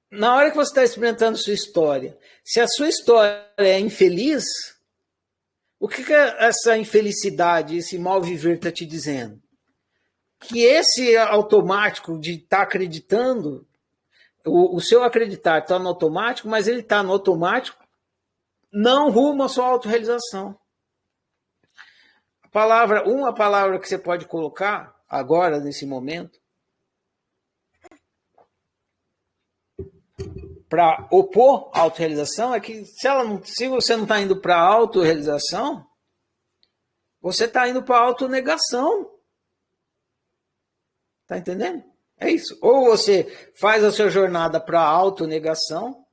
na hora que você está experimentando sua história, se a sua história é infeliz, o que essa infelicidade, esse mal viver está te dizendo? Que esse automático de estar acreditando, o seu acreditar está no automático, mas ele está no automático não rumo à sua autorrealização. Uma palavra que você pode colocar agora, nesse momento, para opor a autorrealização, é que se você não está indo para a autorrealização, você está indo para a autonegação. Tá entendendo? É isso. Ou você faz a sua jornada para a autonegação,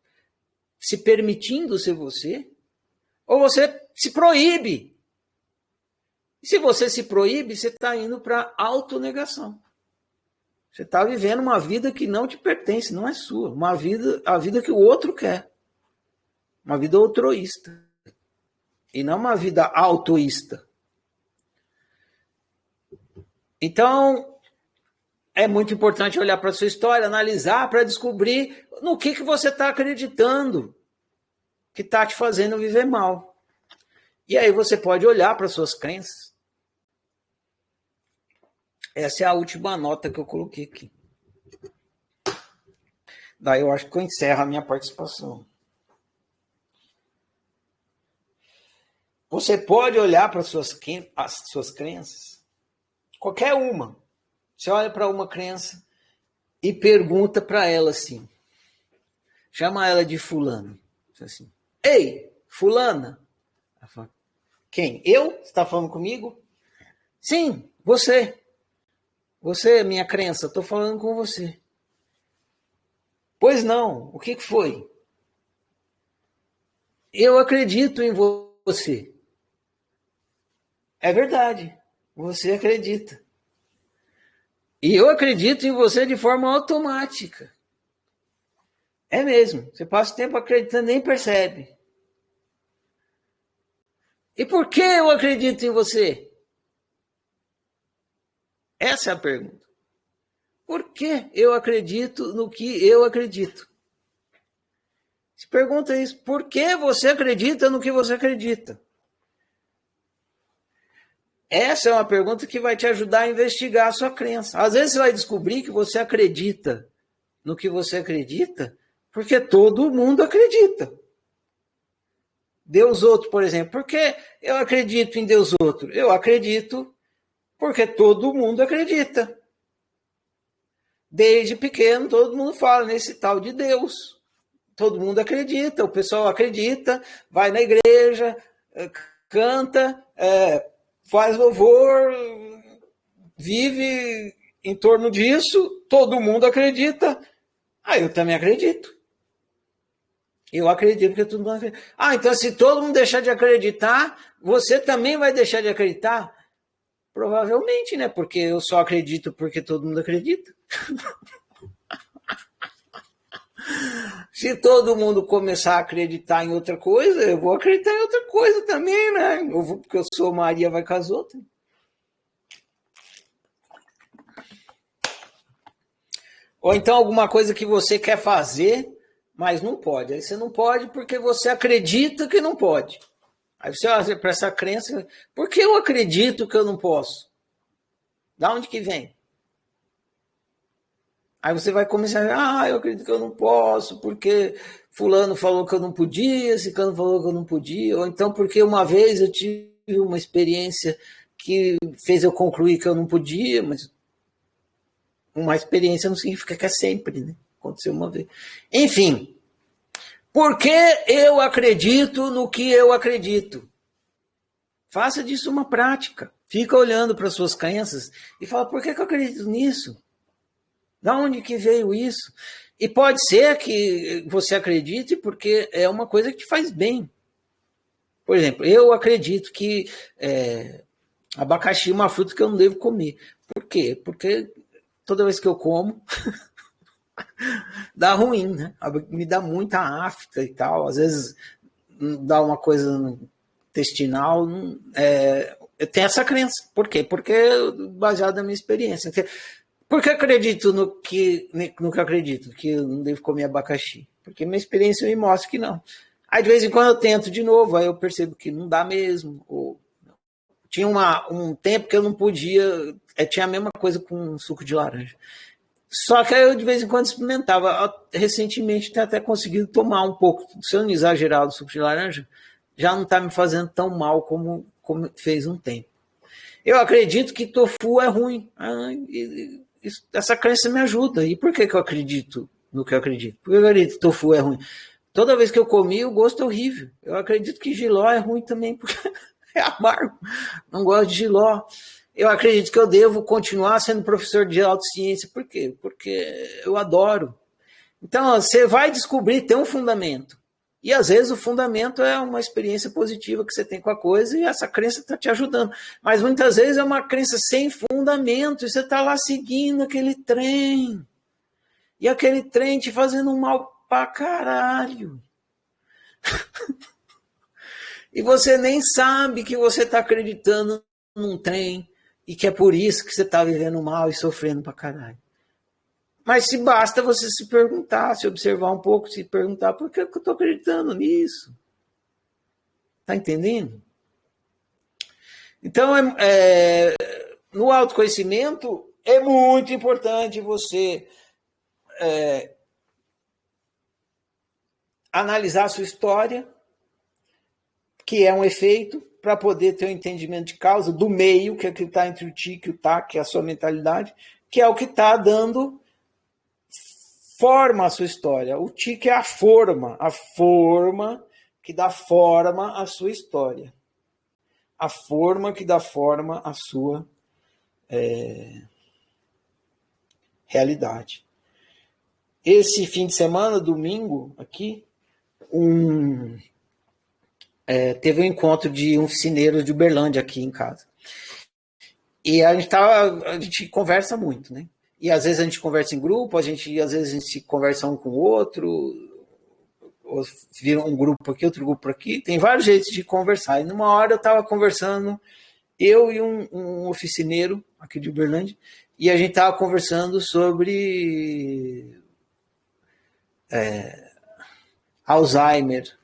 se permitindo ser você, ou você se proíbe. E se você se proíbe, você está indo para a autonegação. Você está vivendo uma vida que não te pertence, não é sua. A vida que o outro quer. Uma vida altruísta. e não uma vida altruísta. Então, é muito importante olhar para a sua história, analisar para descobrir no que você está acreditando que está te fazendo viver mal. E aí você pode olhar para suas crenças. Essa é a última nota que eu coloquei aqui. Daí eu acho que eu encerro a minha participação. Você pode olhar para as suas crenças, qualquer uma. Você olha para uma crença e pergunta para ela assim, chama ela de fulano. Assim, ei, fulana. Ela fala, quem? Eu? Você está falando comigo? Sim, você. Você é minha crença, estou falando com você. Pois não, o que foi? Eu acredito em você. É verdade, você acredita. E eu acredito em você de forma automática. É mesmo, você passa o tempo acreditando e nem percebe. E por que eu acredito em você? Essa é a pergunta. Por que eu acredito no que eu acredito? Se pergunta isso, por que você acredita no que você acredita? Essa é uma pergunta que vai te ajudar a investigar a sua crença. Às vezes você vai descobrir que você acredita no que você acredita, porque todo mundo acredita. Deus outro, por exemplo. Por que eu acredito em Deus outro? Eu acredito porque todo mundo acredita. Desde pequeno, todo mundo fala nesse tal de Deus. Todo mundo acredita, o pessoal acredita, vai na igreja, canta, faz louvor, vive em torno disso, todo mundo acredita. Eu também acredito. Eu acredito porque todo mundo acredita. Então se todo mundo deixar de acreditar, você também vai deixar de acreditar? Provavelmente, né? Porque eu só acredito porque todo mundo acredita. Se todo mundo começar a acreditar em outra coisa, eu vou acreditar em outra coisa também, né? Eu vou, porque eu sou Maria, vai com as outras. Ou então alguma coisa que você quer fazer, mas não pode. Aí você não pode porque você acredita que não pode. Aí você olha para essa crença, por que eu acredito que eu não posso? Da onde que vem? Aí você vai começar, eu acredito que eu não posso, porque fulano falou que eu não podia, ciclano falou que eu não podia, ou então porque uma vez eu tive uma experiência que fez eu concluir que eu não podia, mas uma experiência não significa que é sempre, né? Aconteceu uma vez. Enfim, por que eu acredito no que eu acredito? Faça disso uma prática. Fica olhando para suas crenças e fala, por que eu acredito nisso? Da onde que veio isso? E pode ser que você acredite porque é uma coisa que te faz bem. Por exemplo, eu acredito que abacaxi é uma fruta que eu não devo comer. Por quê? Porque toda vez que eu como, dá ruim, né? Me dá muita afta e tal. Às vezes dá uma coisa intestinal. Eu tenho essa crença. Por quê? Porque baseado na minha experiência. Porque eu acredito no que eu acredito, que eu não devo comer abacaxi. Porque minha experiência me mostra que não. Aí de vez em quando eu tento de novo, aí eu percebo que não dá mesmo. Tinha um tempo que eu não podia, tinha a mesma coisa com suco de laranja. Só que aí eu de vez em quando experimentava. Recentemente tenho até conseguido tomar um pouco, se eu não exagerar do suco de laranja, já não está me fazendo tão mal como fez um tempo. Eu acredito que tofu é ruim. Essa crença me ajuda. E por que eu acredito no que eu acredito? Porque eu acredito que tofu é ruim. Toda vez que eu comi, o gosto é horrível. Eu acredito que jiló é ruim também, porque é amargo. Não gosto de jiló. Eu acredito que eu devo continuar sendo professor de autociência. Por quê? Porque eu adoro. Então, você vai descobrir, tem um fundamento. E às vezes o fundamento é uma experiência positiva que você tem com a coisa e essa crença está te ajudando. Mas muitas vezes é uma crença sem fundamento e você está lá seguindo aquele trem. E aquele trem te fazendo mal pra caralho. E você nem sabe que você está acreditando num trem e que é por isso que você está vivendo mal e sofrendo pra caralho. Mas se basta você se perguntar, se observar um pouco, se perguntar por que eu estou acreditando nisso. Tá entendendo? Então, no autoconhecimento, é muito importante você analisar a sua história, que é um efeito, para poder ter um entendimento de causa, do meio, que é o que está entre o tique e o tá, que é a sua mentalidade, que é o que está dando forma à sua história. O tique é a forma que dá forma à sua história. A forma que dá forma à sua realidade. Esse fim de semana, domingo, aqui, teve um encontro de oficineiros de Uberlândia aqui em casa. E a gente conversa muito, né? E às vezes a gente conversa em grupo, às vezes a gente conversa um com o outro, ou vira um grupo aqui, outro grupo aqui. Tem vários jeitos de conversar. E numa hora eu estava conversando, eu e um oficineiro aqui de Uberlândia, e a gente estava conversando sobre Alzheimer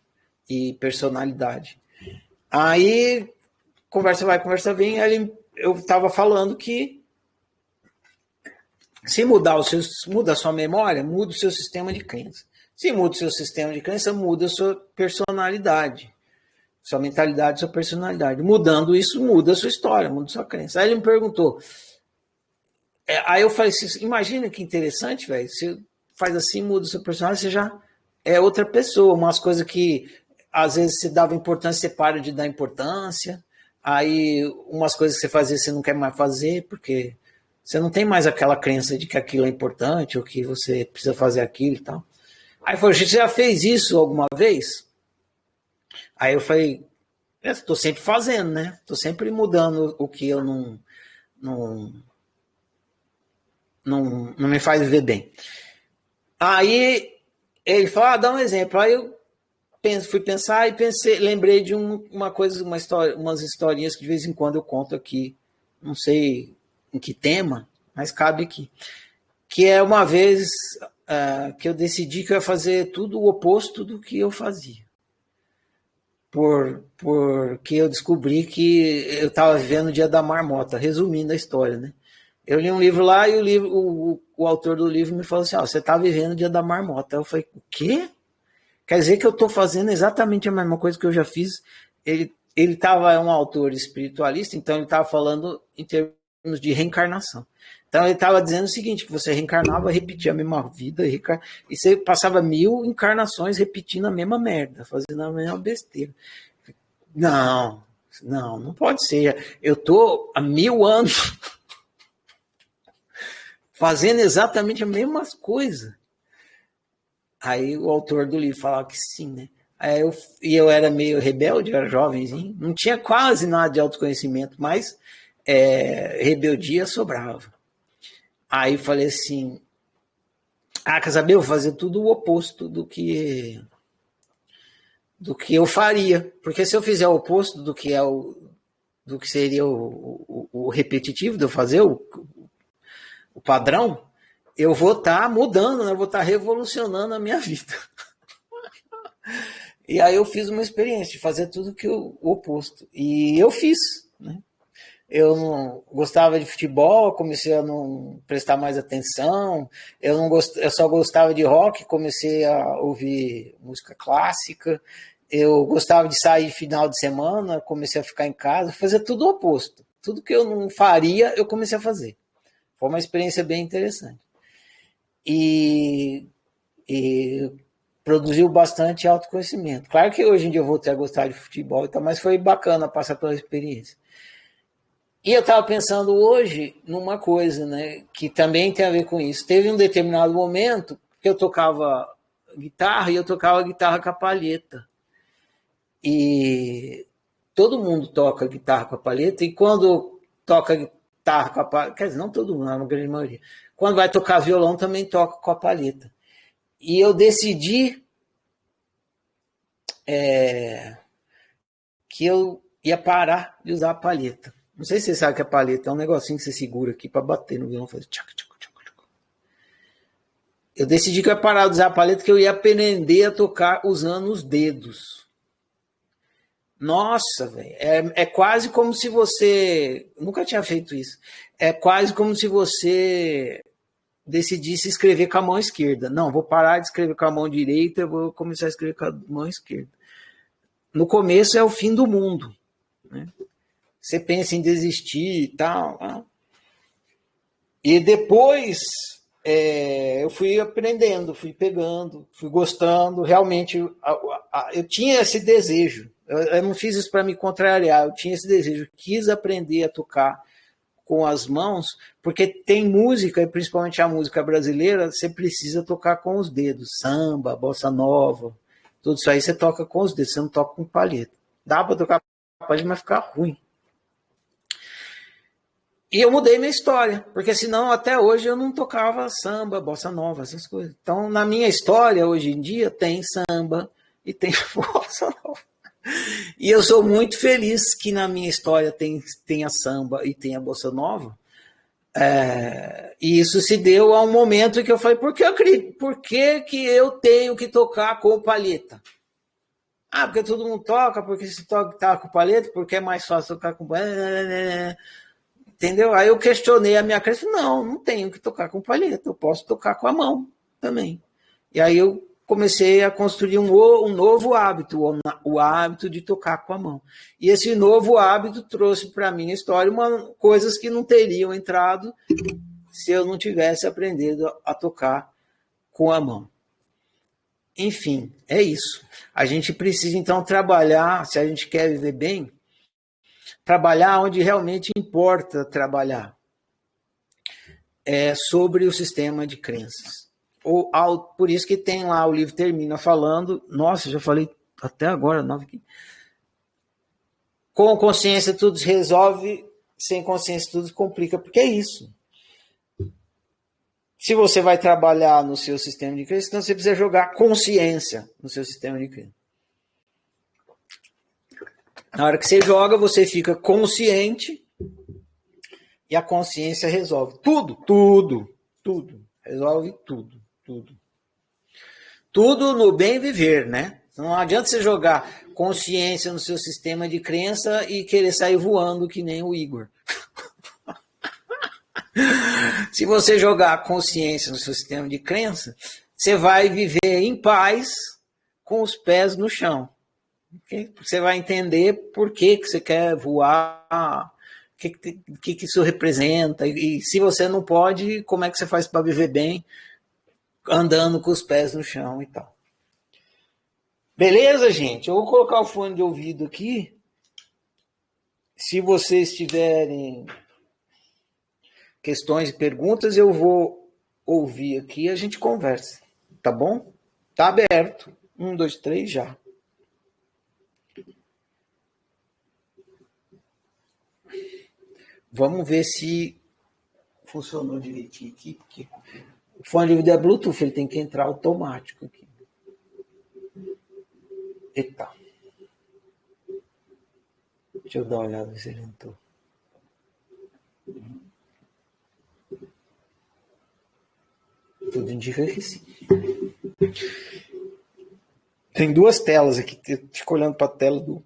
e personalidade. Aí, conversa vai, conversa vem, eu estava falando que se muda a sua memória, muda o seu sistema de crença. Se muda o seu sistema de crença, muda a sua personalidade. Sua mentalidade, sua personalidade. Mudando isso, muda a sua história, muda a sua crença. Aí ele me perguntou. Aí eu falei assim, imagina que interessante, velho. Você faz assim, muda o seu personagem, você já é outra pessoa. Umas coisas que às vezes você dava importância, você para de dar importância. Aí umas coisas que você fazia, você não quer mais fazer, porque você não tem mais aquela crença de que aquilo é importante, ou que você precisa fazer aquilo e tal. Aí falou, você já fez isso alguma vez? Aí eu falei, estou sempre fazendo, né? Estou sempre mudando o que eu não me faz viver bem. Aí ele falou, dá um exemplo. Aí eu fui pensar e lembrei de uma coisa, umas historinhas que de vez em quando eu conto aqui, não sei em que tema, mas cabe aqui. Que é uma vez que eu decidi que eu ia fazer tudo o oposto do que eu fazia. Porque eu descobri que eu estava vivendo o dia da marmota, resumindo a história, né? Eu li um livro lá e o autor do livro me falou assim, você está vivendo o dia da marmota. Eu falei, o quê? Quer dizer que eu estou fazendo exatamente a mesma coisa que eu já fiz. Ele é um autor espiritualista, então ele estava falando em termos de reencarnação. Então ele estava dizendo o seguinte, que você reencarnava, repetia a mesma vida, e você passava 1000 encarnações repetindo a mesma merda, fazendo a mesma besteira. Não pode ser. Eu estou há 1000 anos fazendo exatamente as mesmas coisas. Aí o autor do livro falava que sim, né? Aí eu era meio rebelde, era jovenzinho, não tinha quase nada de autoconhecimento, mas rebeldia sobrava. Aí eu falei assim, quer saber, eu vou fazer tudo o oposto do que eu faria, porque se eu fizer o oposto do que seria o repetitivo de eu fazer, o padrão, eu vou estar mudando, né? Eu vou estar revolucionando a minha vida. E aí eu fiz uma experiência de fazer tudo que o oposto. E eu fiz, né? Eu não gostava de futebol, comecei a não prestar mais atenção. Eu só gostava de rock, comecei a ouvir música clássica. Eu gostava de sair final de semana, comecei a ficar em casa, fazer tudo o oposto. Tudo que eu não faria, eu comecei a fazer. Foi uma experiência bem interessante. E produziu bastante autoconhecimento. Claro que hoje em dia eu voltei a gostar de futebol, mas foi bacana passar pela experiência. E eu estava pensando hoje numa coisa, né, que também tem a ver com isso. Teve um determinado momento que eu tocava guitarra e eu tocava guitarra com a palheta. E todo mundo toca guitarra com a palheta, e quando toca guitarra com a palheta, quer dizer, não todo mundo, uma grande maioria. Quando vai tocar violão, também toca com a palheta. E eu decidi que eu ia parar de usar a palheta. Não sei se você sabe o que é palheta, é um negocinho que você segura aqui para bater no violão, fazer tchac, tchac, tchac, tchac. Eu decidi que eu ia parar de usar a palheta, que eu ia aprender a tocar usando os dedos. Nossa, velho, é quase como se você... Nunca tinha feito isso. É quase como se você decidisse escrever com a mão esquerda. Não, vou parar de escrever com a mão direita, eu vou começar a escrever com a mão esquerda. No começo é o fim do mundo, né? Você pensa em desistir e tal. Né? E depois eu fui aprendendo, fui pegando, fui gostando. Realmente, eu tinha esse desejo. Eu não fiz isso para me contrariar, eu tinha esse desejo. Quis aprender a tocar com as mãos, porque tem música, e principalmente a música brasileira, você precisa tocar com os dedos. Samba, bossa nova, tudo isso aí você toca com os dedos, você não toca com palheta. Dá para tocar com palheta, mas ficar ruim. E eu mudei minha história, porque senão até hoje eu não tocava samba, bossa nova, essas coisas. Então, na minha história, hoje em dia, tem samba e tem bossa nova. E eu sou muito feliz que na minha história tenha samba e tenha bossa nova. E isso se deu a um momento em que eu falei, por que eu tenho que tocar com palheta? Ah, porque todo mundo toca, porque se toca com palheta, porque é mais fácil tocar com palheta. Entendeu? Aí eu questionei a minha crença, não tenho que tocar com palheta, eu posso tocar com a mão também. E aí eu comecei a construir um novo hábito, o hábito de tocar com a mão. E esse novo hábito trouxe para a minha história coisas que não teriam entrado se eu não tivesse aprendido a tocar com a mão. Enfim, é isso. A gente precisa, então, trabalhar, se a gente quer viver bem, trabalhar onde realmente importa trabalhar. Sobre o sistema de crenças. Por isso que tem lá, o livro termina falando, nossa, já falei até agora, 9 com consciência tudo se resolve, sem consciência tudo se complica, porque é isso. Se você vai trabalhar no seu sistema de crença, então você precisa jogar consciência no seu sistema de crença. Na hora que você joga, você fica consciente e a consciência resolve tudo. Resolve tudo. Tudo no bem viver, né? Não adianta você jogar consciência no seu sistema de crença e querer sair voando que nem o Igor. Se você jogar consciência no seu sistema de crença, você vai viver em paz com os pés no chão. Você vai entender por que você quer voar, o que isso representa, e se você não pode, como é que você faz para viver bem, andando com os pés no chão e tal. Beleza, gente? Eu vou colocar o fone de ouvido aqui. Se vocês tiverem questões e perguntas, eu vou ouvir aqui e a gente conversa. Tá bom? Tá aberto. 1, 2, 3, já. Vamos ver se funcionou direitinho aqui, porque o fone de ouvido é Bluetooth, ele tem que entrar automático aqui. Eita. Deixa eu dar uma olhada se ele entrou. Tudo indica que sim. Tem 2 telas aqui, eu fico olhando para a tela do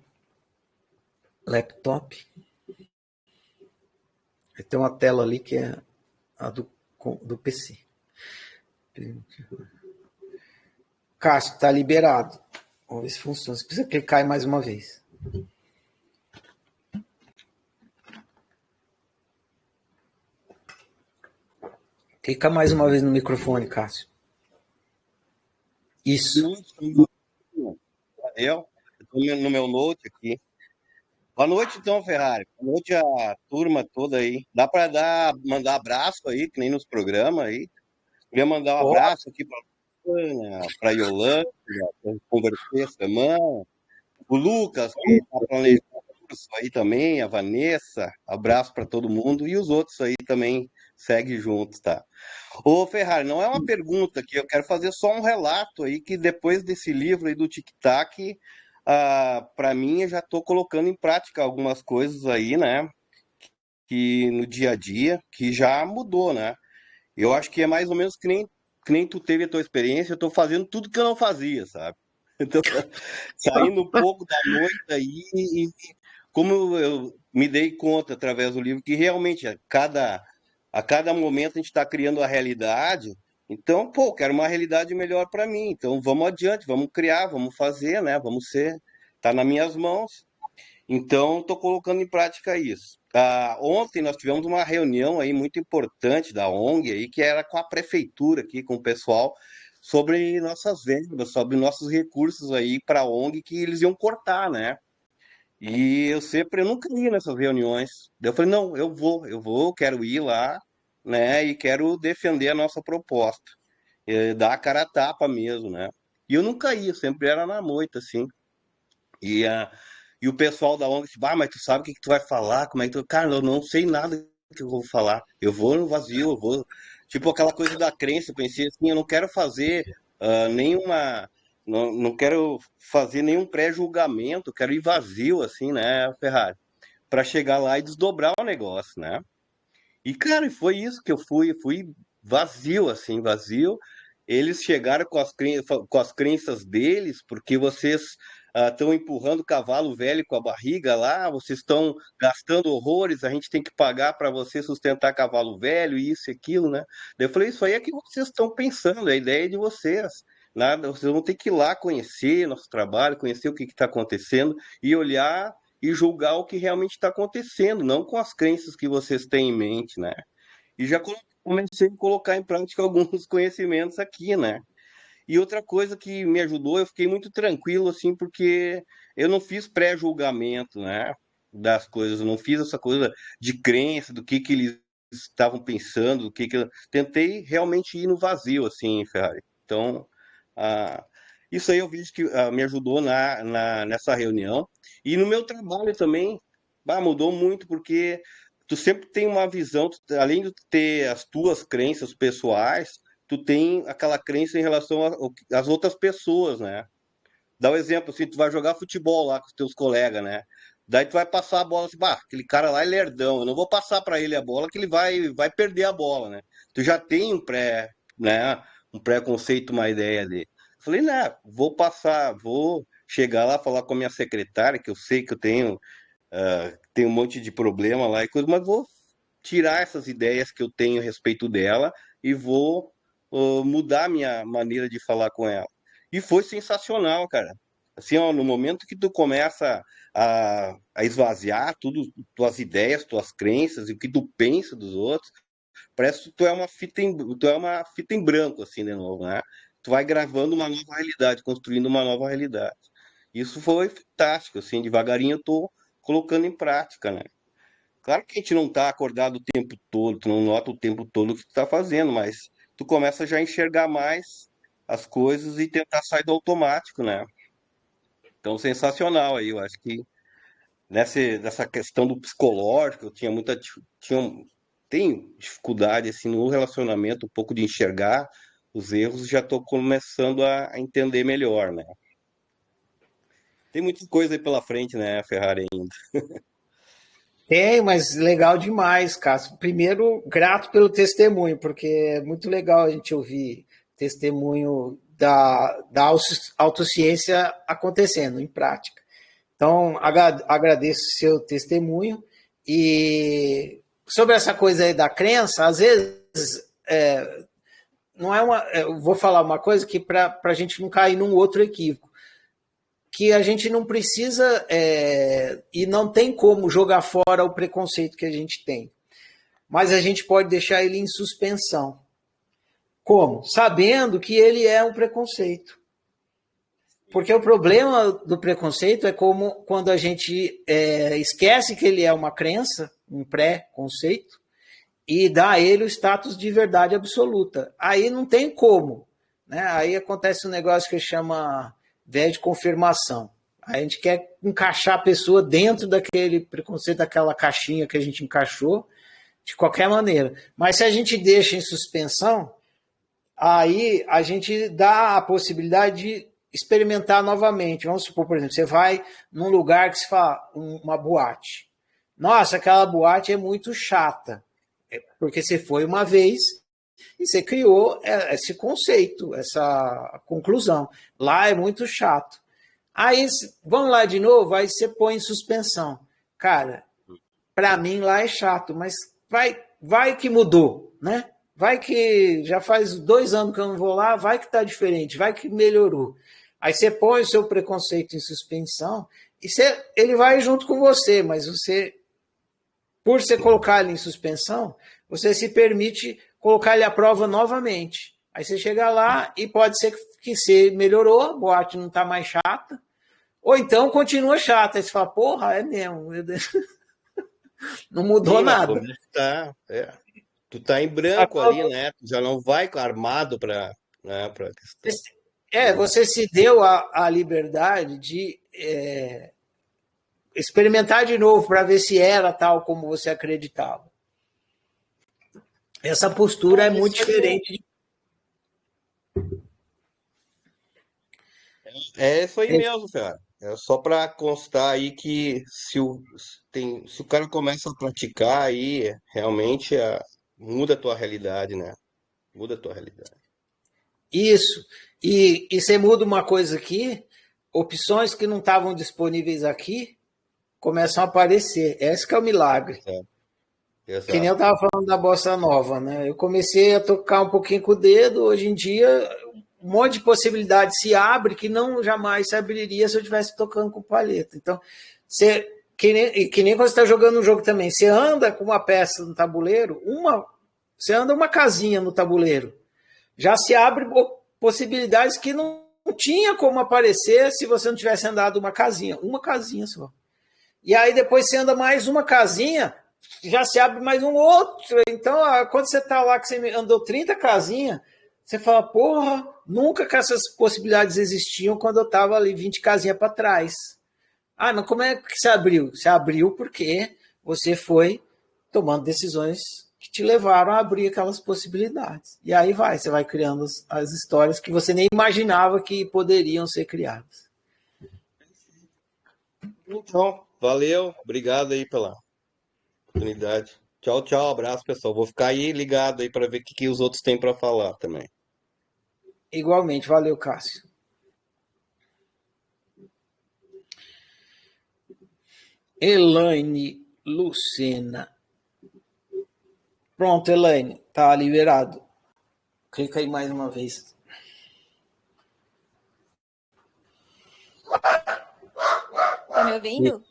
laptop. Tem uma tela ali que é a do PC. Cássio, está liberado. Vamos ver se funciona. Você precisa clicar mais uma vez. Clica mais uma vez no microfone, Cássio. Isso. Eu estou no meu note aqui. Boa noite, então, Ferrari. Boa noite a turma toda aí. Dá para mandar abraço aí, que nem nos programas aí. Queria mandar um abraço aqui para a Yolanda, para conversar a semana. O Lucas, que está planejando curso aí também, a Vanessa. Abraço para todo mundo. E os outros aí também segue juntos, tá? Ô, Ferrari, não é uma pergunta aqui, eu quero fazer só um relato aí, que depois desse livro aí do Tic Tac, para mim, eu já estou colocando em prática algumas coisas aí, né? Que no dia a dia, que já mudou, né? Eu acho que é mais ou menos que nem tu teve a tua experiência, eu estou fazendo tudo que eu não fazia, sabe? Então, saindo um pouco da noite aí, e como eu me dei conta através do livro que realmente a cada momento a gente está criando a realidade. Então, pô, quero uma realidade melhor para mim. Então, vamos adiante, vamos criar, vamos fazer, né? Vamos ser, tá nas minhas mãos. Então, estou colocando em prática isso. Ontem nós tivemos uma reunião aí muito importante da ONG aí, que era com a prefeitura aqui, com o pessoal, sobre nossas verbas, sobre nossos recursos aí para a ONG que eles iam cortar, né? E eu nunca ia nessas reuniões. Daí eu falei, não, eu vou, quero ir lá, né? E quero defender a nossa proposta, dar a cara a tapa mesmo, né? E eu nunca ia, sempre era na moita, assim. E, a, e o pessoal da ONG disse, mas tu sabe o que que tu vai falar? Como é que tu... Cara, eu não sei nada que eu vou falar. Eu vou no vazio, eu vou... Tipo aquela coisa da crença, eu pensei assim, eu não quero fazer nenhuma... Não quero fazer nenhum pré-julgamento, quero ir vazio, assim, né, Ferrari? Para chegar lá e desdobrar o negócio, né? E, cara, foi isso que eu fui vazio, assim, vazio. Eles chegaram com as crenças deles, porque vocês estão empurrando o cavalo velho com a barriga lá, vocês estão gastando horrores, a gente tem que pagar para você sustentar cavalo velho, isso e aquilo, né? Daí eu falei, isso aí é que vocês estão pensando, é a ideia de vocês. Nada, vocês vão ter que ir lá conhecer nosso trabalho, conhecer o que está acontecendo e olhar e julgar o que realmente está acontecendo, não com as crenças que vocês têm em mente, né? E já comecei a colocar em prática alguns conhecimentos aqui, né? E outra coisa que me ajudou, eu fiquei muito tranquilo, assim, porque eu não fiz pré-julgamento, né? Das coisas, eu não fiz essa coisa de crença, do que eles estavam pensando, do que eu tentei realmente ir no vazio, assim, Ferrari. Então, ah, isso aí eu vi que me ajudou nessa reunião. E no meu trabalho também, mudou muito, porque tu sempre tem uma visão, além de ter as tuas crenças pessoais, tu tem aquela crença em relação às outras pessoas, né? Dá um exemplo, assim, tu vai jogar futebol lá com os teus colegas, né? Daí tu vai passar a bola assim, aquele cara lá é lerdão, eu não vou passar para ele a bola que ele vai perder a bola, né? Tu já tem né, um preconceito, uma ideia dele. Falei, né, vou passar, vou chegar lá, falar com a minha secretária, que eu sei que eu tenho um monte de problema lá e coisa, mas vou tirar essas ideias que eu tenho a respeito dela e vou mudar a minha maneira de falar com ela. E foi sensacional, cara. Assim, ó, no momento que tu começa a esvaziar tudo, tuas ideias, tuas crenças e o que tu pensa dos outros, parece que tu é uma fita em branco, assim, de novo, né? Tu vai gravando uma nova realidade, construindo uma nova realidade. Isso foi fantástico, assim, devagarinho eu tô colocando em prática, né? Claro que a gente não está acordado o tempo todo, tu não nota o tempo todo o que tu está fazendo, mas tu começa já a enxergar mais as coisas e tentar sair do automático, né? Então, sensacional aí, eu acho que nessa questão do psicológico, eu tinha tenho dificuldade, assim, no relacionamento, um pouco de enxergar os erros, já estou começando a entender melhor, né? Tem muita coisa aí pela frente, né, Ferrari? Tem, mas legal demais, Cássio. Primeiro, grato pelo testemunho, porque é muito legal a gente ouvir testemunho da autociência acontecendo em prática. Então, agradeço o seu testemunho. E sobre essa coisa aí da crença, às vezes não é uma. Eu vou falar uma coisa que para a gente não cair num outro equívoco, que a gente não precisa e não tem como jogar fora o preconceito que a gente tem, mas a gente pode deixar ele em suspensão. Como? Sabendo que ele é um preconceito. Porque o problema do preconceito é como quando a gente esquece que ele é uma crença, um pré-conceito, e dá a ele o status de verdade absoluta. Aí não tem como. Né? Aí acontece um negócio que chama viés de confirmação. A gente quer encaixar a pessoa dentro daquele preconceito, daquela caixinha que a gente encaixou, de qualquer maneira. Mas se a gente deixa em suspensão, aí a gente dá a possibilidade de experimentar novamente. Vamos supor, por exemplo, você vai num lugar que se fala uma boate. Nossa, aquela boate é muito chata, porque você foi uma vez e você criou esse conceito, essa conclusão. Lá é muito chato. Aí, vamos lá de novo, aí você põe em suspensão. Cara, para mim lá é chato, mas vai que mudou, né? Vai que já faz 2 anos que eu não vou lá, vai que está diferente, vai que melhorou. Aí você põe o seu preconceito em suspensão e ele vai junto com você, mas você, por você colocar ele em suspensão, você se permite colocar ele à prova novamente. Aí você chega lá e pode ser que você melhorou, a boate não está mais chata, ou então continua chata. Aí você fala, porra, é mesmo, meu Deus. Não mudou nada. Tu tá em branco ali, né? Tu já não vai armado para, né, para questão. Você se deu a liberdade de experimentar de novo para ver se era tal como você acreditava. Essa postura é muito diferente. É isso aí mesmo, cara. É só para constar aí que se o cara começa a praticar aí, realmente muda a tua realidade, né? Muda a tua realidade. Isso. E você muda uma coisa aqui, opções que não estavam disponíveis aqui começam a aparecer. Esse que é o milagre. Exato. Que nem eu estava falando da bossa nova, né? Eu comecei a tocar um pouquinho com o dedo, hoje em dia um monte de possibilidades se abre que não jamais se abriria se eu estivesse tocando com palheta. Então, que nem quando você está jogando um jogo também, você anda com uma peça no tabuleiro, você anda uma casinha no tabuleiro, já se abre possibilidades que não tinha como aparecer se você não tivesse andado uma casinha só. E aí depois você anda mais uma casinha, já se abre mais um outro. Então, quando você está lá que você andou 30 casinhas, você fala, porra, nunca que essas possibilidades existiam quando eu estava ali 20 casinhas para trás. Ah, mas como é que se abriu? Se abriu porque você foi tomando decisões que te levaram a abrir aquelas possibilidades. E aí você vai criando as histórias que você nem imaginava que poderiam ser criadas. Então, valeu, obrigado aí pela oportunidade. Tchau, tchau, abraço, pessoal. Vou ficar aí ligado aí para ver o que os outros têm para falar também. Igualmente, valeu, Cássio. Elaine Lucena. Pronto, Elaine, tá liberado. Clica aí mais uma vez. Tá me ouvindo?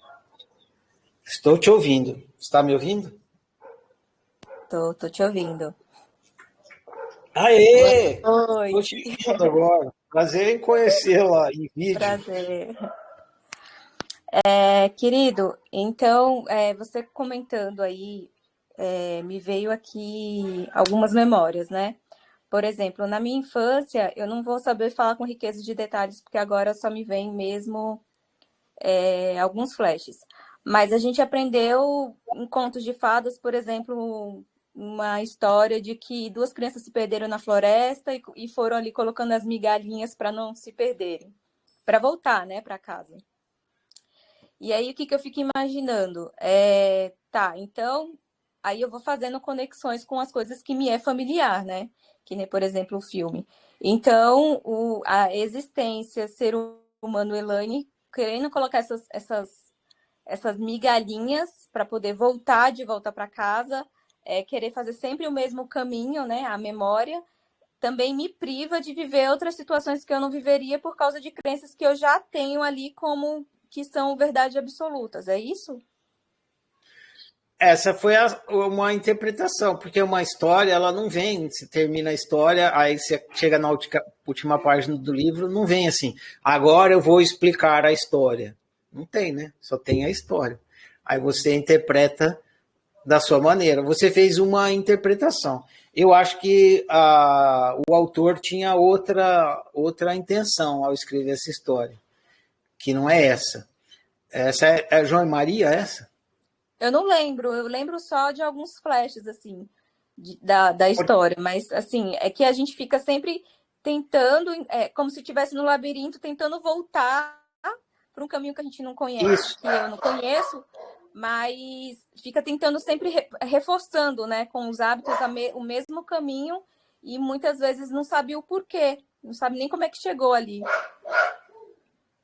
Estou te ouvindo. Está me ouvindo? Tô te ouvindo. Aê! Oi. Estou te vendo agora. Prazer em conhecê-la em vídeo. Prazer. Querido, então, você comentando aí, me veio aqui algumas memórias, né? Por exemplo, na minha infância, eu não vou saber falar com riqueza de detalhes, porque agora só me vem mesmo alguns flashes. Mas a gente aprendeu em contos de fadas, por exemplo, uma história de que 2 crianças se perderam na floresta e foram ali colocando as migalhinhas para não se perderem, para voltar, né, para casa. E aí, o que eu fico imaginando? Então, aí eu vou fazendo conexões com as coisas que me é familiar, né? Que nem, por exemplo, o filme. Então, a existência, ser humano, Elaine, querendo colocar essas migalhinhas para poder voltar de volta para casa, querer fazer sempre o mesmo caminho, né? A memória também me priva de viver outras situações que eu não viveria por causa de crenças que eu já tenho ali como que são verdades absolutas, é isso? Essa foi uma interpretação, porque uma história, ela não vem, se termina a história, aí você chega na última página do livro, não vem assim, agora eu vou explicar a história. Não tem, né? Só tem a história. Aí você interpreta da sua maneira. Você fez uma interpretação. Eu acho que o autor tinha outra intenção ao escrever essa história, que não é essa. Essa é João e Maria, essa? Eu não lembro, eu lembro só de alguns flashes, assim, da história, mas, assim, é que a gente fica sempre tentando, como se estivesse no labirinto, tentando voltar para um caminho que a gente não conhece, que eu não conheço, mas fica tentando sempre reforçando, né, com os hábitos o mesmo caminho e muitas vezes não sabe o porquê, não sabe nem como é que chegou ali.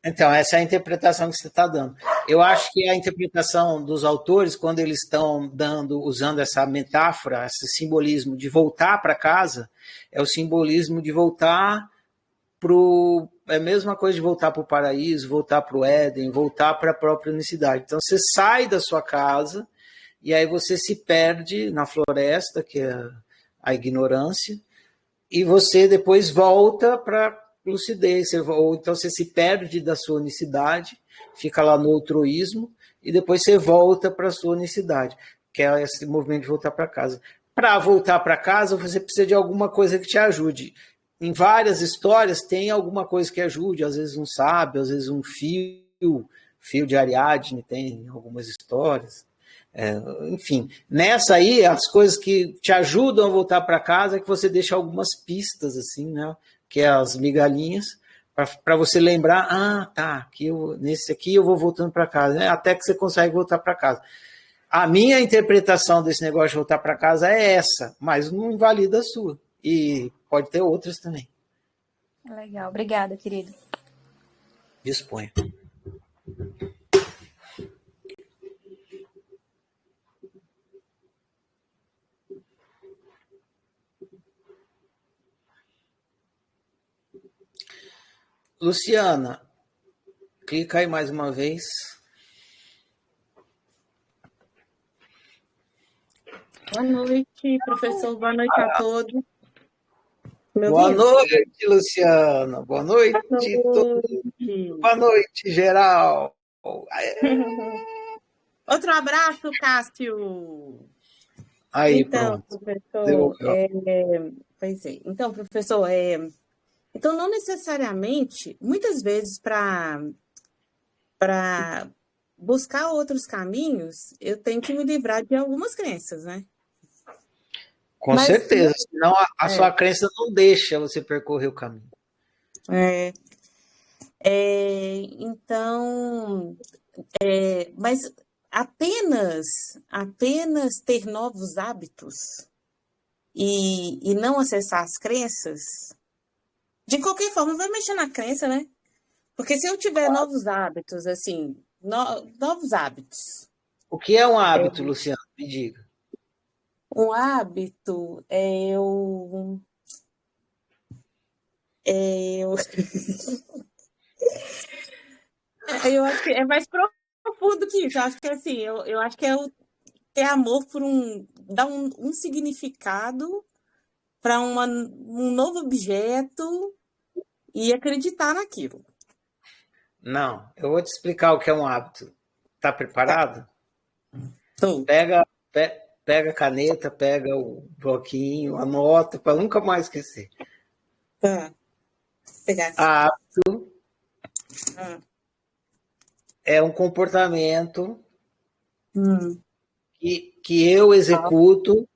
Então, essa é a interpretação que você está dando. Eu acho que a interpretação dos autores, quando eles estão usando essa metáfora, esse simbolismo de voltar para casa, é o simbolismo de voltar para o... É a mesma coisa de voltar para o paraíso, voltar para o Éden, voltar para a própria unicidade. Então, você sai da sua casa e aí você se perde na floresta, que é a ignorância, e você depois volta para lucidez, ou então você se perde da sua unicidade, fica lá no altruísmo, e depois você volta para a sua unicidade, que é esse movimento de voltar para casa. Para voltar para casa, você precisa de alguma coisa que te ajude. Em várias histórias tem alguma coisa que ajude, às vezes um sábio, às vezes um fio de Ariadne tem algumas histórias. Enfim, nessa aí, as coisas que te ajudam a voltar para casa é que você deixa algumas pistas, assim, né? Que é as migalhinhas, para você lembrar, nesse aqui eu vou voltando para casa, né? Até que você consegue voltar para casa. A minha interpretação desse negócio de voltar para casa é essa, mas não invalida a sua. E pode ter outras também. Legal, obrigada, querido. Disponha. Luciana, clica aí mais uma vez. Boa noite, professor. Boa noite a todos. Boa noite, Luciana. Boa noite, todos. Boa noite, geral. Outro abraço, Cássio. Aí, então, pronto. Professor, pois é. Então, professor, então não necessariamente, muitas vezes para buscar outros caminhos, eu tenho que me livrar de algumas crenças, né? Com certeza, senão a sua crença não deixa você percorrer o caminho. Então, mas apenas ter novos hábitos e não acessar as crenças, de qualquer forma, vai mexer na crença, né? Porque se eu tiver novos hábitos, assim, novos hábitos. O que é um hábito, Luciano? Me diga. Um hábito eu acho que é mais profundo que isso. Eu acho que assim, eu acho que é ter amor por dar um significado para um novo objeto e acreditar naquilo. Não, eu vou te explicar o que é um hábito. Tá preparado? Tô. Pega a caneta, pega o bloquinho, anota para nunca mais esquecer. Tá. Pegar aqui. Hábito é um comportamento que eu executo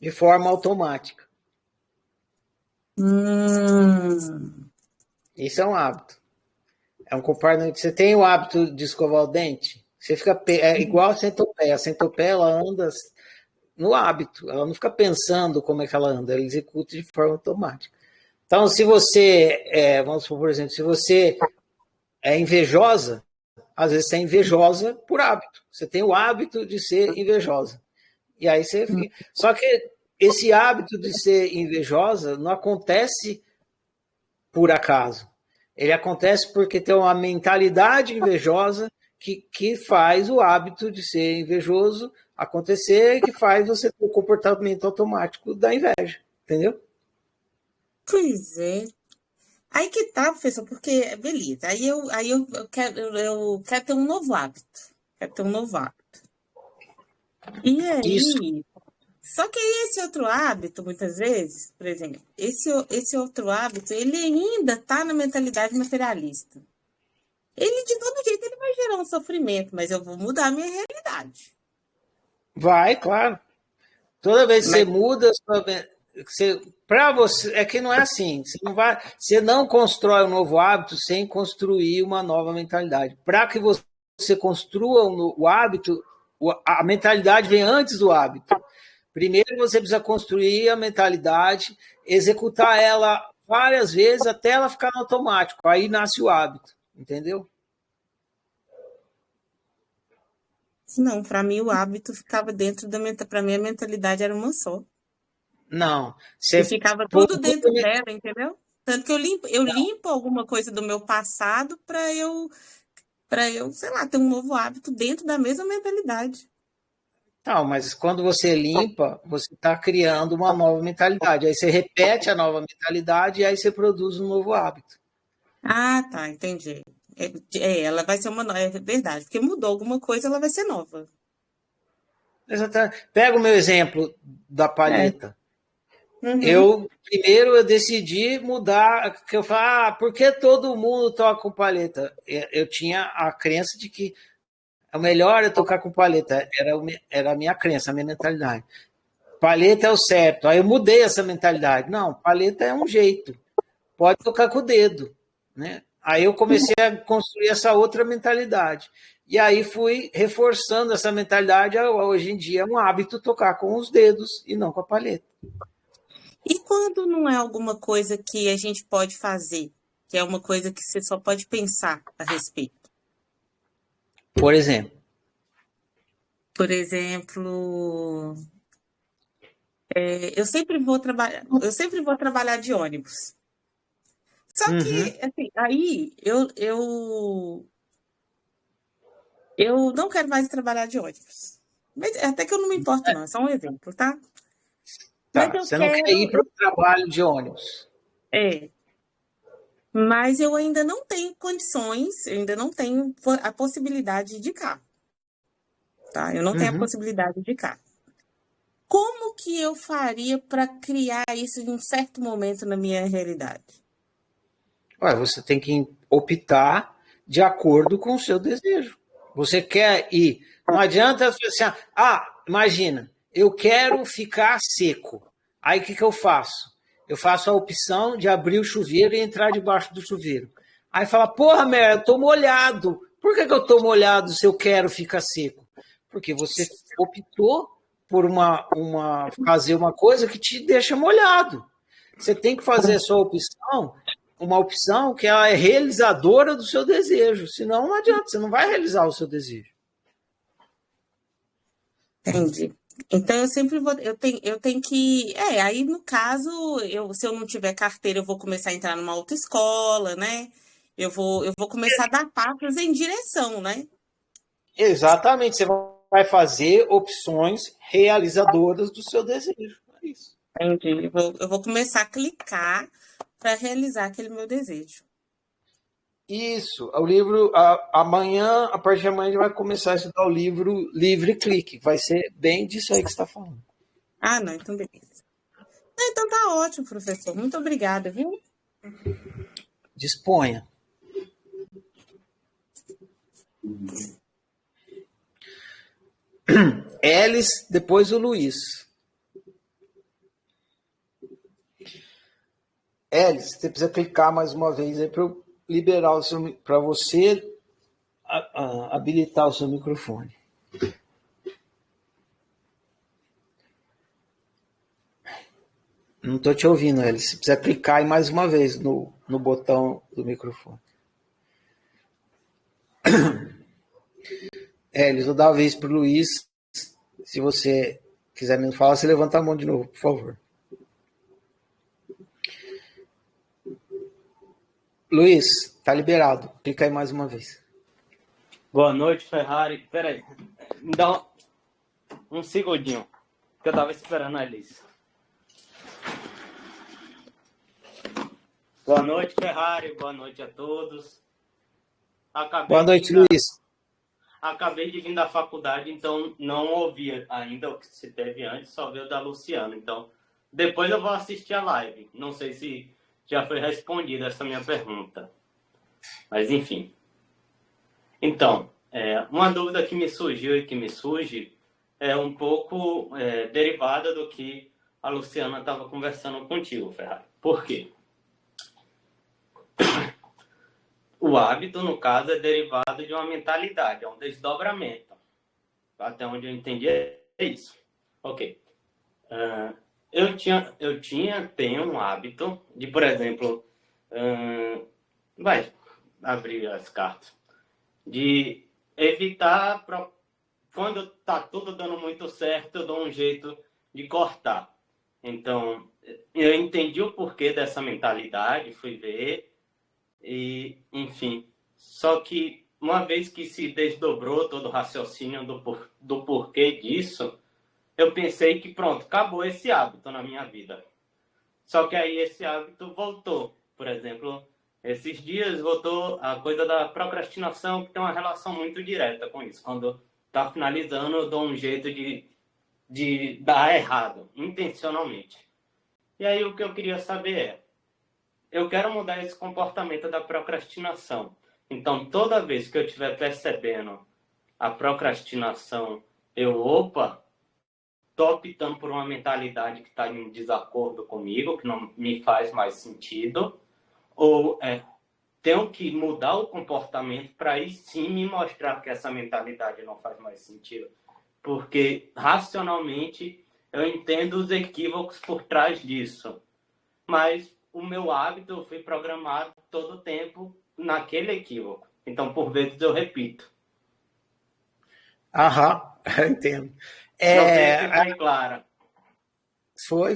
de forma automática. Isso é um hábito. É um comportamento. Você tem o hábito de escovar o dente? Você fica igual a centopeia. A centopeia ela anda no hábito. Ela não fica pensando como é que ela anda. Ela executa de forma automática. Então, se você, vamos supor, por exemplo, se você é invejosa, às vezes você é invejosa por hábito. Você tem o hábito de ser invejosa. E aí você fica... Só que esse hábito de ser invejosa não acontece por acaso. Ele acontece porque tem uma mentalidade invejosa que faz o hábito de ser invejoso acontecer e que faz você ter o comportamento automático da inveja. Entendeu? Pois é. Aí que tá, professor, porque, beleza, aí eu quero ter um novo hábito. Quero ter um novo hábito. E aí, Isso. Só que esse outro hábito, muitas vezes, por exemplo, esse outro hábito, ele ainda tá na mentalidade materialista. Ele, de todo jeito, ele vai gerar um sofrimento, mas eu vou mudar a minha realidade. Vai, claro. Toda vez que você muda, Para você, é que não é assim. Você não constrói um novo hábito sem construir uma nova mentalidade. Para que você construa o hábito, a mentalidade vem antes do hábito. Primeiro você precisa construir a mentalidade, executar ela várias vezes até ela ficar no automático. Aí nasce o hábito, entendeu? Não, para mim o hábito ficava dentro da para mim a mentalidade era uma só. Não. E ficava tudo dentro dela, entendeu? Tanto que eu limpo alguma coisa do meu passado para eu, sei lá, ter um novo hábito dentro da mesma mentalidade. Não, mas quando você limpa, você está criando uma nova mentalidade. Aí você repete a nova mentalidade e aí você produz um novo hábito. Ah, tá, entendi. Ela vai ser é verdade, porque mudou alguma coisa, ela vai ser nova. Exatamente. Pega o meu exemplo da palheta. Uhum. Primeiro eu decidi mudar, que eu falei, por que todo mundo toca com palheta? Eu tinha a crença de que o melhor é tocar com palheta, era a minha crença, a minha mentalidade. Palheta é o certo. Aí eu mudei essa mentalidade. Não, palheta é um jeito. Pode tocar com o dedo, né? Aí eu comecei a construir essa outra mentalidade. E aí fui reforçando essa mentalidade. Hoje em dia é um hábito tocar com os dedos e não com a palheta. E quando não é alguma coisa que a gente pode fazer, que é uma coisa que você só pode pensar a respeito? Por exemplo? Por exemplo, eu sempre vou trabalhar de ônibus. Só que, assim, aí eu não quero mais trabalhar de ônibus. Mas até que eu não me importo, não. É só um exemplo, tá? Mas Tá, eu você não quer ir para o trabalho de ônibus. Mas eu ainda não tenho condições, eu ainda não tenho a possibilidade de carro. Tá? Eu não tenho a possibilidade de carro. Como que eu faria para criar isso em um certo momento na minha realidade? Você tem que optar de acordo com o seu desejo. Você quer ir. Não adianta assim, imagina, eu quero ficar seco. Aí o que eu faço? Eu faço a opção de abrir o chuveiro e entrar debaixo do chuveiro. Aí fala, porra, merda, eu tô molhado. Por que eu tô molhado se eu quero ficar seco? Porque você optou por fazer uma coisa que te deixa molhado. Você tem que fazer a sua opção, uma opção que ela é realizadora do seu desejo. Senão não adianta, você não vai realizar o seu desejo. Entendi. Então eu sempre eu tenho que, aí no caso, se eu não tiver carteira, eu vou começar a entrar numa autoescola, né? Eu vou começar a dar passos em direção, né? Exatamente, você vai fazer opções realizadoras do seu desejo. É isso. Entendi. Eu vou começar a clicar para realizar aquele meu desejo. Isso, o livro, amanhã, a partir de amanhã, a gente vai começar a estudar o livro Livre Clique. Vai ser bem disso aí que você está falando. Ah, não, então beleza. Então tá ótimo, professor. Muito obrigada, viu? Disponha. Elis, depois o Luiz. Elis, você precisa clicar mais uma vez aí para eu liberar o seu, para você habilitar o seu microfone. Não estou te ouvindo, Elis. Você precisa clicar aí mais uma vez no botão do microfone. Elis, vou dar a vez para o Luiz. Se você quiser me falar, você levanta a mão de novo, por favor. Luiz, tá liberado. Clica aí mais uma vez. Boa noite, Ferrari. Peraí, me dá um segundinho, que eu tava esperando a Alice. Boa noite, Ferrari. Boa noite a todos. Boa noite, Luiz. Acabei de vir da faculdade, então não ouvi ainda o que se teve antes, só vi o da Luciana. Então, depois eu vou assistir a live. Não sei se já foi respondida essa minha pergunta. Mas, enfim. Então, uma dúvida que me surgiu e que me surge é um pouco derivada do que a Luciana estava conversando contigo, Ferrari. Por quê? O hábito, no caso, é derivado de uma mentalidade, é um desdobramento. Até onde eu entendi é isso. Ok. Tenho um hábito de, por exemplo, vai abrir as cartas, de evitar, quando tá tudo dando muito certo, eu dou um jeito de cortar. Então, eu entendi o porquê dessa mentalidade, fui ver, e, enfim, só que uma vez que se desdobrou todo o raciocínio do porquê disso, eu pensei que pronto, acabou esse hábito na minha vida. Só que aí esse hábito voltou. Por exemplo, esses dias voltou a coisa da procrastinação, que tem uma relação muito direta com isso. Quando está finalizando, eu dou um jeito de dar errado, intencionalmente. E aí o que eu queria saber é, eu quero mudar esse comportamento da procrastinação. Então, toda vez que eu estiver percebendo a procrastinação, opa, estou optando por uma mentalidade que está em desacordo comigo, que não me faz mais sentido, ou tenho que mudar o comportamento para aí sim me mostrar que essa mentalidade não faz mais sentido. Porque, racionalmente, eu entendo os equívocos por trás disso. Mas o meu hábito, eu fui programado todo o tempo naquele equívoco. Então, por vezes, eu repito. Aham, entendo. Não sei se foi clara.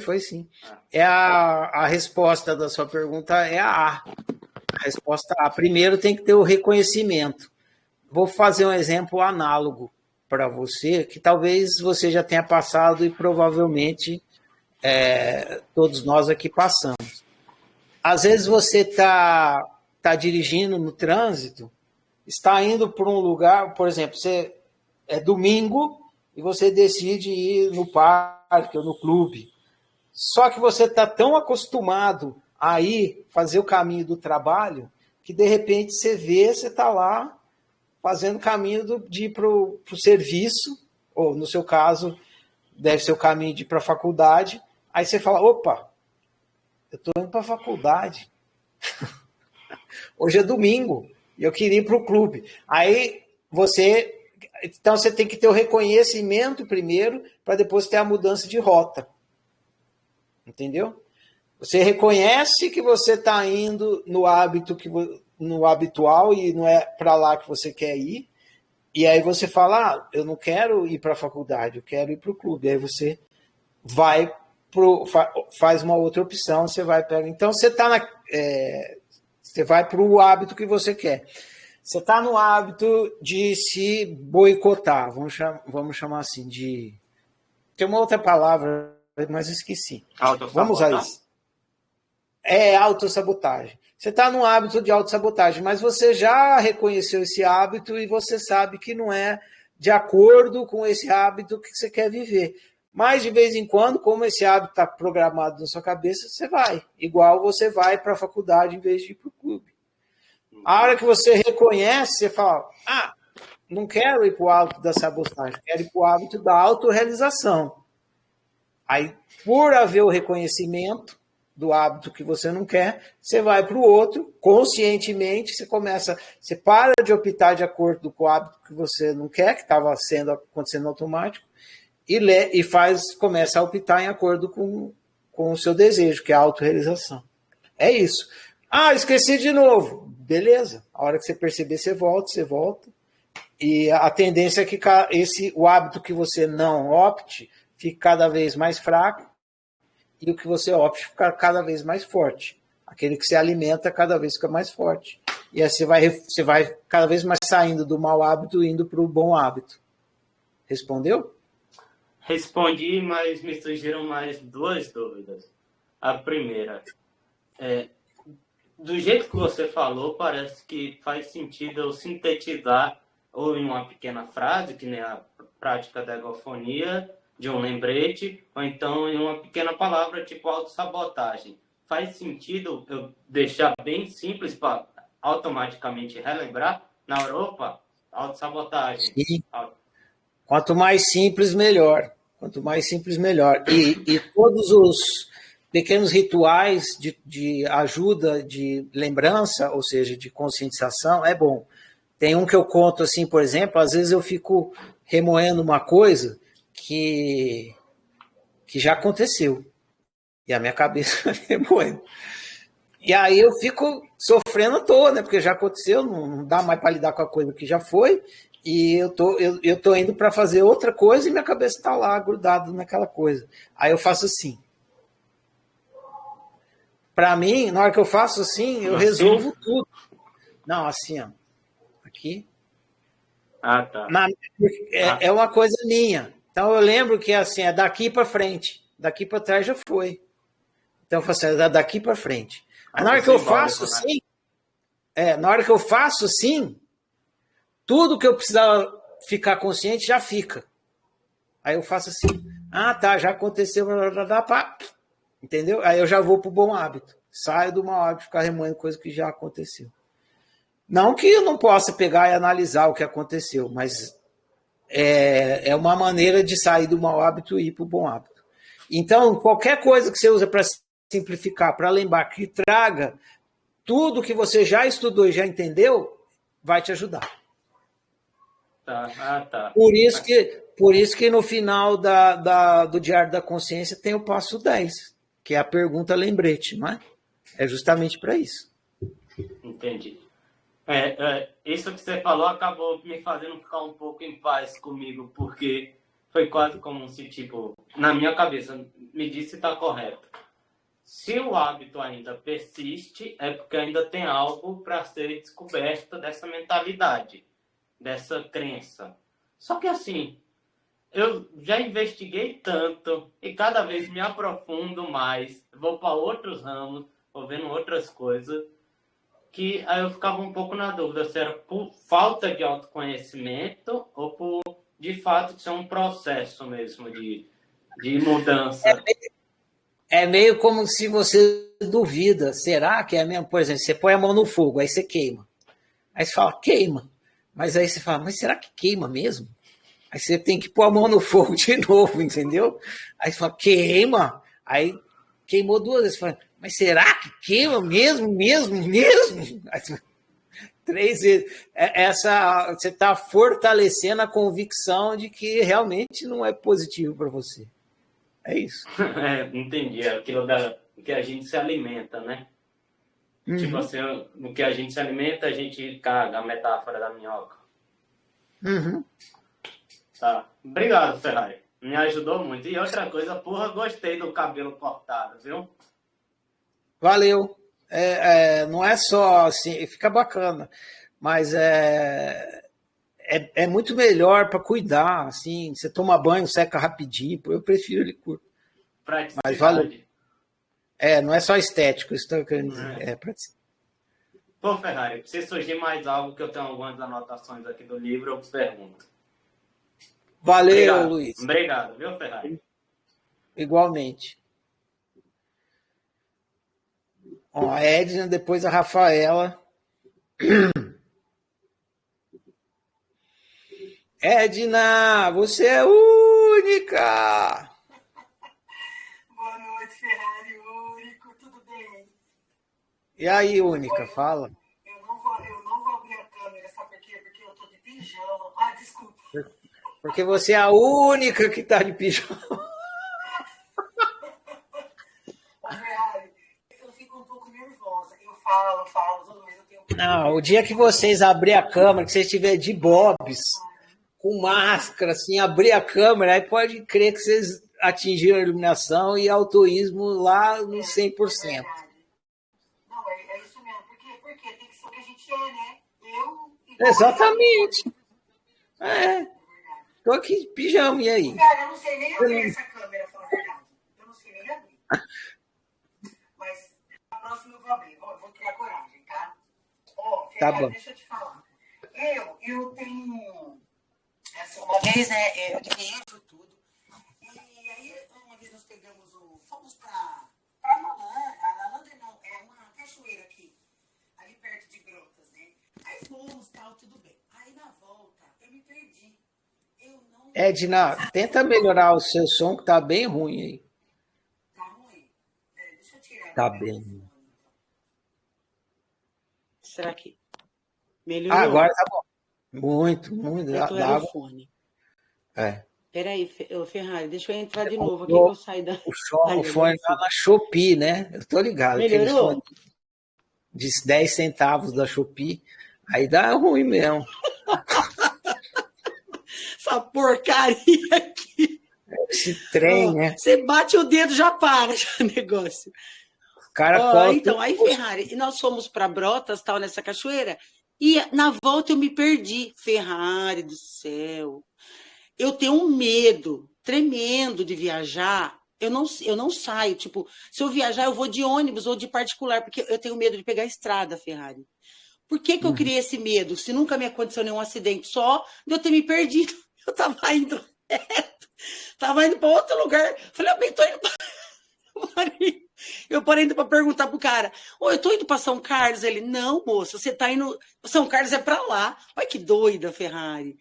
Foi sim. A resposta da sua pergunta é a A. A resposta A. Primeiro tem que ter o reconhecimento. Vou fazer um exemplo análogo para você, que talvez você já tenha passado e provavelmente todos nós aqui passamos. Às vezes você está dirigindo no trânsito, está indo para um lugar, por exemplo, é domingo e você decide ir no parque ou no clube. Só que você está tão acostumado a ir fazer o caminho do trabalho que, de repente, você está lá fazendo o caminho de ir para o serviço, ou, no seu caso, deve ser o caminho de ir para a faculdade. Aí você fala, opa, eu estou indo para a faculdade. Hoje é domingo e eu queria ir para o clube. Aí então você tem que ter o reconhecimento primeiro para depois ter a mudança de rota. Entendeu? Você reconhece que você está indo no habitual e não é para lá que você quer ir. E aí você fala, eu não quero ir para a faculdade, eu quero ir para o clube. Aí você faz uma outra opção, você vai pegar. Então você você vai para o hábito que você quer. Você está no hábito de se boicotar, vamos chamar assim, tem uma outra palavra, mas esqueci. Vamos usar isso. É autossabotagem. Você está no hábito de autossabotagem, mas você já reconheceu esse hábito e você sabe que não é de acordo com esse hábito que você quer viver. Mas, de vez em quando, como esse hábito está programado na sua cabeça, você vai. Igual você vai para a faculdade em vez de ir para o clube. A hora que você reconhece, você fala, não quero ir para o hábito da sabotagem, quero ir para o hábito da autorrealização. Aí, por haver o reconhecimento do hábito que você não quer, você vai para o outro, conscientemente, você para de optar de acordo com o hábito que você não quer, que estava acontecendo automático, e começa a optar em acordo com o seu desejo, que é a autorrealização. É isso. Esqueci de novo. Beleza. A hora que você perceber, você volta. E a tendência é que o hábito que você não opte fique cada vez mais fraco e o que você opte ficar cada vez mais forte. Aquele que se alimenta cada vez fica mais forte. E aí você vai cada vez mais saindo do mau hábito e indo para o bom hábito. Respondeu? Respondi, mas me surgiram mais duas dúvidas. A primeira, do jeito que você falou, parece que faz sentido eu sintetizar ou em uma pequena frase, que nem a prática da egofonia, de um lembrete, ou então em uma pequena palavra tipo autossabotagem. Faz sentido eu deixar bem simples para automaticamente relembrar? Na Europa, autossabotagem. Sim. Quanto mais simples, melhor. Quanto mais simples, melhor. E todos os pequenos rituais de ajuda, de lembrança, ou seja, de conscientização, é bom. Tem um que eu conto assim, por exemplo, às vezes eu fico remoendo uma coisa que já aconteceu. E a minha cabeça remoendo. E aí eu fico sofrendo à toa, né? Porque já aconteceu, não dá mais para lidar com a coisa que já foi. E eu tô indo para fazer outra coisa e minha cabeça está lá grudada naquela coisa. Aí eu faço assim. Para mim, na hora que eu faço assim, eu resolvo tudo. Não, assim, ó. Aqui. Ah, tá. É uma coisa minha. Então eu lembro que assim, é daqui para frente. Daqui para trás já foi. Então eu faço assim, é daqui para frente. Aí na hora que eu faço assim, na hora que eu faço assim, tudo que eu precisava ficar consciente já fica. Aí eu faço assim, tá, já aconteceu, entendeu? Aí eu já vou pro bom hábito. Saio do mau hábito de ficar remoendo coisa que já aconteceu. Não que eu não possa pegar e analisar o que aconteceu, mas é uma maneira de sair do mau hábito e ir pro bom hábito. Então, qualquer coisa que você usa para simplificar, para lembrar, que traga tudo que você já estudou e já entendeu, vai te ajudar. Tá. Por isso que no final do Diário da Consciência tem o passo 10, que é a pergunta lembrete, não é? É justamente para isso. Entendi. Isso que você falou acabou me fazendo ficar um pouco em paz comigo, porque foi quase como se, tipo, na minha cabeça, me disse se está correto. Se o hábito ainda persiste, é porque ainda tem algo para ser descoberto dessa mentalidade, dessa crença. Só que assim, eu já investiguei tanto e cada vez me aprofundo mais, vou para outros ramos, vou vendo outras coisas, que aí eu ficava um pouco na dúvida se era por falta de autoconhecimento ou por, de fato, ser um processo mesmo de mudança. É meio como se você duvida, será que é mesmo? Por exemplo, você põe a mão no fogo, aí você queima. Aí você fala, queima. Mas aí você fala, mas será que queima mesmo? Aí você tem que pôr a mão no fogo de novo, entendeu? Aí você fala, queima. Aí queimou 2 vezes. Você fala, mas será que queima mesmo? Aí, 3 vezes. Você está fortalecendo a convicção de que realmente não é positivo para você. É isso. Entendi. É aquilo que a gente se alimenta, né? Uhum. Tipo assim, no que a gente se alimenta, a gente caga, a metáfora da minhoca. Uhum. Tá. Obrigado, Ferrari. Me ajudou muito. E outra coisa, porra, gostei do cabelo cortado, viu? Valeu. Não é só assim, fica bacana, mas é muito melhor para cuidar, assim, você toma banho, seca rapidinho, eu prefiro ele curto. Mas valeu. Não é só estético, isso que eu querendo dizer. É praticidade. Pô, Ferrari, se surgir mais algo, que eu tenho algumas anotações aqui do livro, eu pergunto. Valeu, Obrigado. Luiz. Obrigado, viu, Ferrari? Igualmente. Ó, a Edna, depois a Rafaela. Edna, você é única! Boa noite, Ferrari, único, tudo bem? E aí, única, fala. Eu não vou abrir a câmera, sabe por quê? Porque eu tô de pijama. Ah, desculpa. Porque você é a única que tá de pijama. Ferrari, eu fico um pouco nervosa. Eu falo, toda vez eu tenho... Não, o dia que vocês abrirem a câmera, que vocês estiverem de bobs, com máscara, assim, abrir a câmera, aí pode crer que vocês atingiram a iluminação e autoísmo lá no 100%. Não, é isso mesmo. Porque tem que ser o que a gente é, né? Exatamente. Tô aqui de pijama, e aí? Cara, eu não sei nem abrir essa câmera, falar a verdade. Eu não sei nem abrir. Mas a próxima eu vou abrir. Vou criar coragem, tá? Tá bom. Deixa eu te falar. Eu tenho... Assim, uma vez, né, eu dirijo tudo. E aí, uma vez nós pegamos fomos pra Malandra, não, é uma cachoeira aqui, ali perto de Brotas, né? Aí fomos, tal, tudo bem. Aí na volta, eu me perdi. Eu não Edna, tenta melhorar o seu som, que tá bem ruim aí. tá ruim. Deixa eu tirar aqui Tá meu bem. fone. Será que Ah, melhorou? agora tá bom. Muito, muito. Então era o fone. É. Peraí, Ferrari, deixa eu entrar de novo aqui que Comprou eu saí da. o Aí, agora fone lá sim. na Shopee, né? Eu tô ligado, aqueles fones Melhorou? de 10 centavos da Shopee. Aí dá ruim mesmo. Essa porcaria aqui. Esse trem, Ó, né? você bate o dedo, já para já o negócio. O cara Ó, cola então, tudo. aí, Ferrari, e nós fomos para Brotas, tal, nessa cachoeira, e na volta eu me perdi. Ferrari do céu. Eu tenho um medo tremendo de viajar. Eu não saio. Tipo, se eu viajar, eu vou de ônibus ou de particular, porque eu tenho medo de pegar a estrada, Ferrari. Por que que eu Uhum. criei esse medo? Se nunca me aconteceu nenhum acidente, só de eu ter me perdido. Eu tava indo para outro lugar. Falei, eu bem, tô indo eu parei indo para perguntar pro cara: Ô, eu tô indo para São Carlos. Ele: Não, moça, você tá indo. São Carlos é para lá. Olha que doida, Ferrari.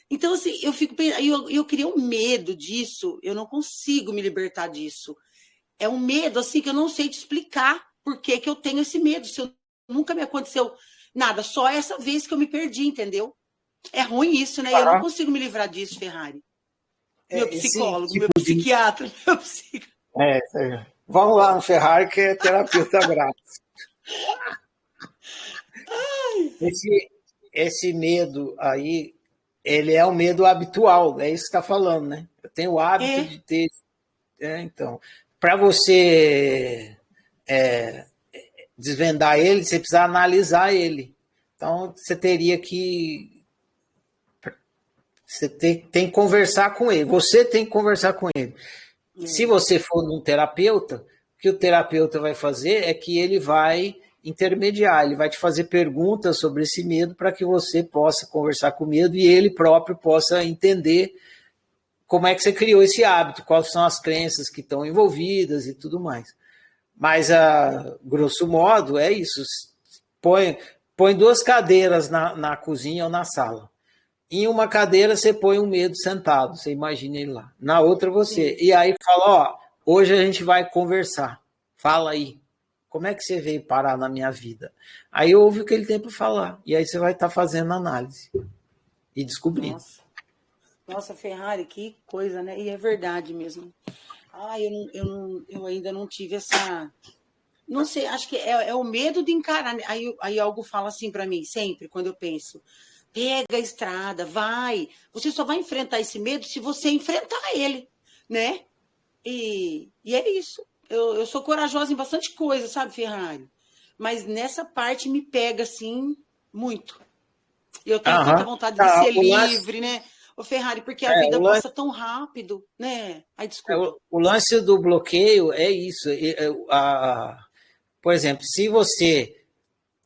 Então, assim, eu fico pensando, eu criei um medo disso, eu não consigo me libertar disso. É um medo, assim, que eu não sei te explicar por que que eu tenho esse medo. Se eu, nunca me aconteceu nada, só essa vez que eu me perdi, entendeu? É ruim isso, né? Eu não consigo me livrar disso, Ferrari. Meu Esse psicólogo, tipo meu de. psiquiatra, meu psicólogo. Vamos lá no Ferrari, que é terapeuta grátis. Esse medo aí, ele é um medo habitual, é isso que você está falando, né? Eu tenho o hábito É, de ter. Então, para você desvendar ele, você precisa analisar ele. Então, você teria que. Você tem que conversar com ele. Você tem que conversar com ele. Se você for num terapeuta, o que o terapeuta vai fazer é que ele vai intermediar, ele vai te fazer perguntas sobre esse medo para que você possa conversar com o medo e ele próprio possa entender como é que você criou esse hábito, quais são as crenças que estão envolvidas e tudo mais. Mas, a grosso modo, é isso. Põe duas cadeiras na cozinha ou na sala. Em uma cadeira você põe um medo sentado, você imagina ele lá. Na outra você. sim. E aí fala, ó, hoje a gente vai conversar. Fala aí. Como é que você veio parar na minha vida? Aí ouve o que ele tem para falar. E aí você vai estar fazendo análise e descobrindo. Nossa, Ferrari, que coisa, né? E é verdade mesmo. Ah, eu ainda não tive essa. Não sei, acho que é o medo de encarar. Né? Aí algo fala assim para mim, sempre, quando eu penso: pega a estrada, vai. Você só vai enfrentar esse medo se você enfrentar ele, né? E é isso. Eu sou corajosa em bastante coisa, sabe, Ferrari? Mas nessa parte me pega, assim, muito. E eu tenho tanta Aham. vontade de Tá, ser livre, né? Ô, Ferrari, porque a o vida lance, passa tão rápido, né? Ai, desculpa. o lance do bloqueio é isso. Por exemplo, se você.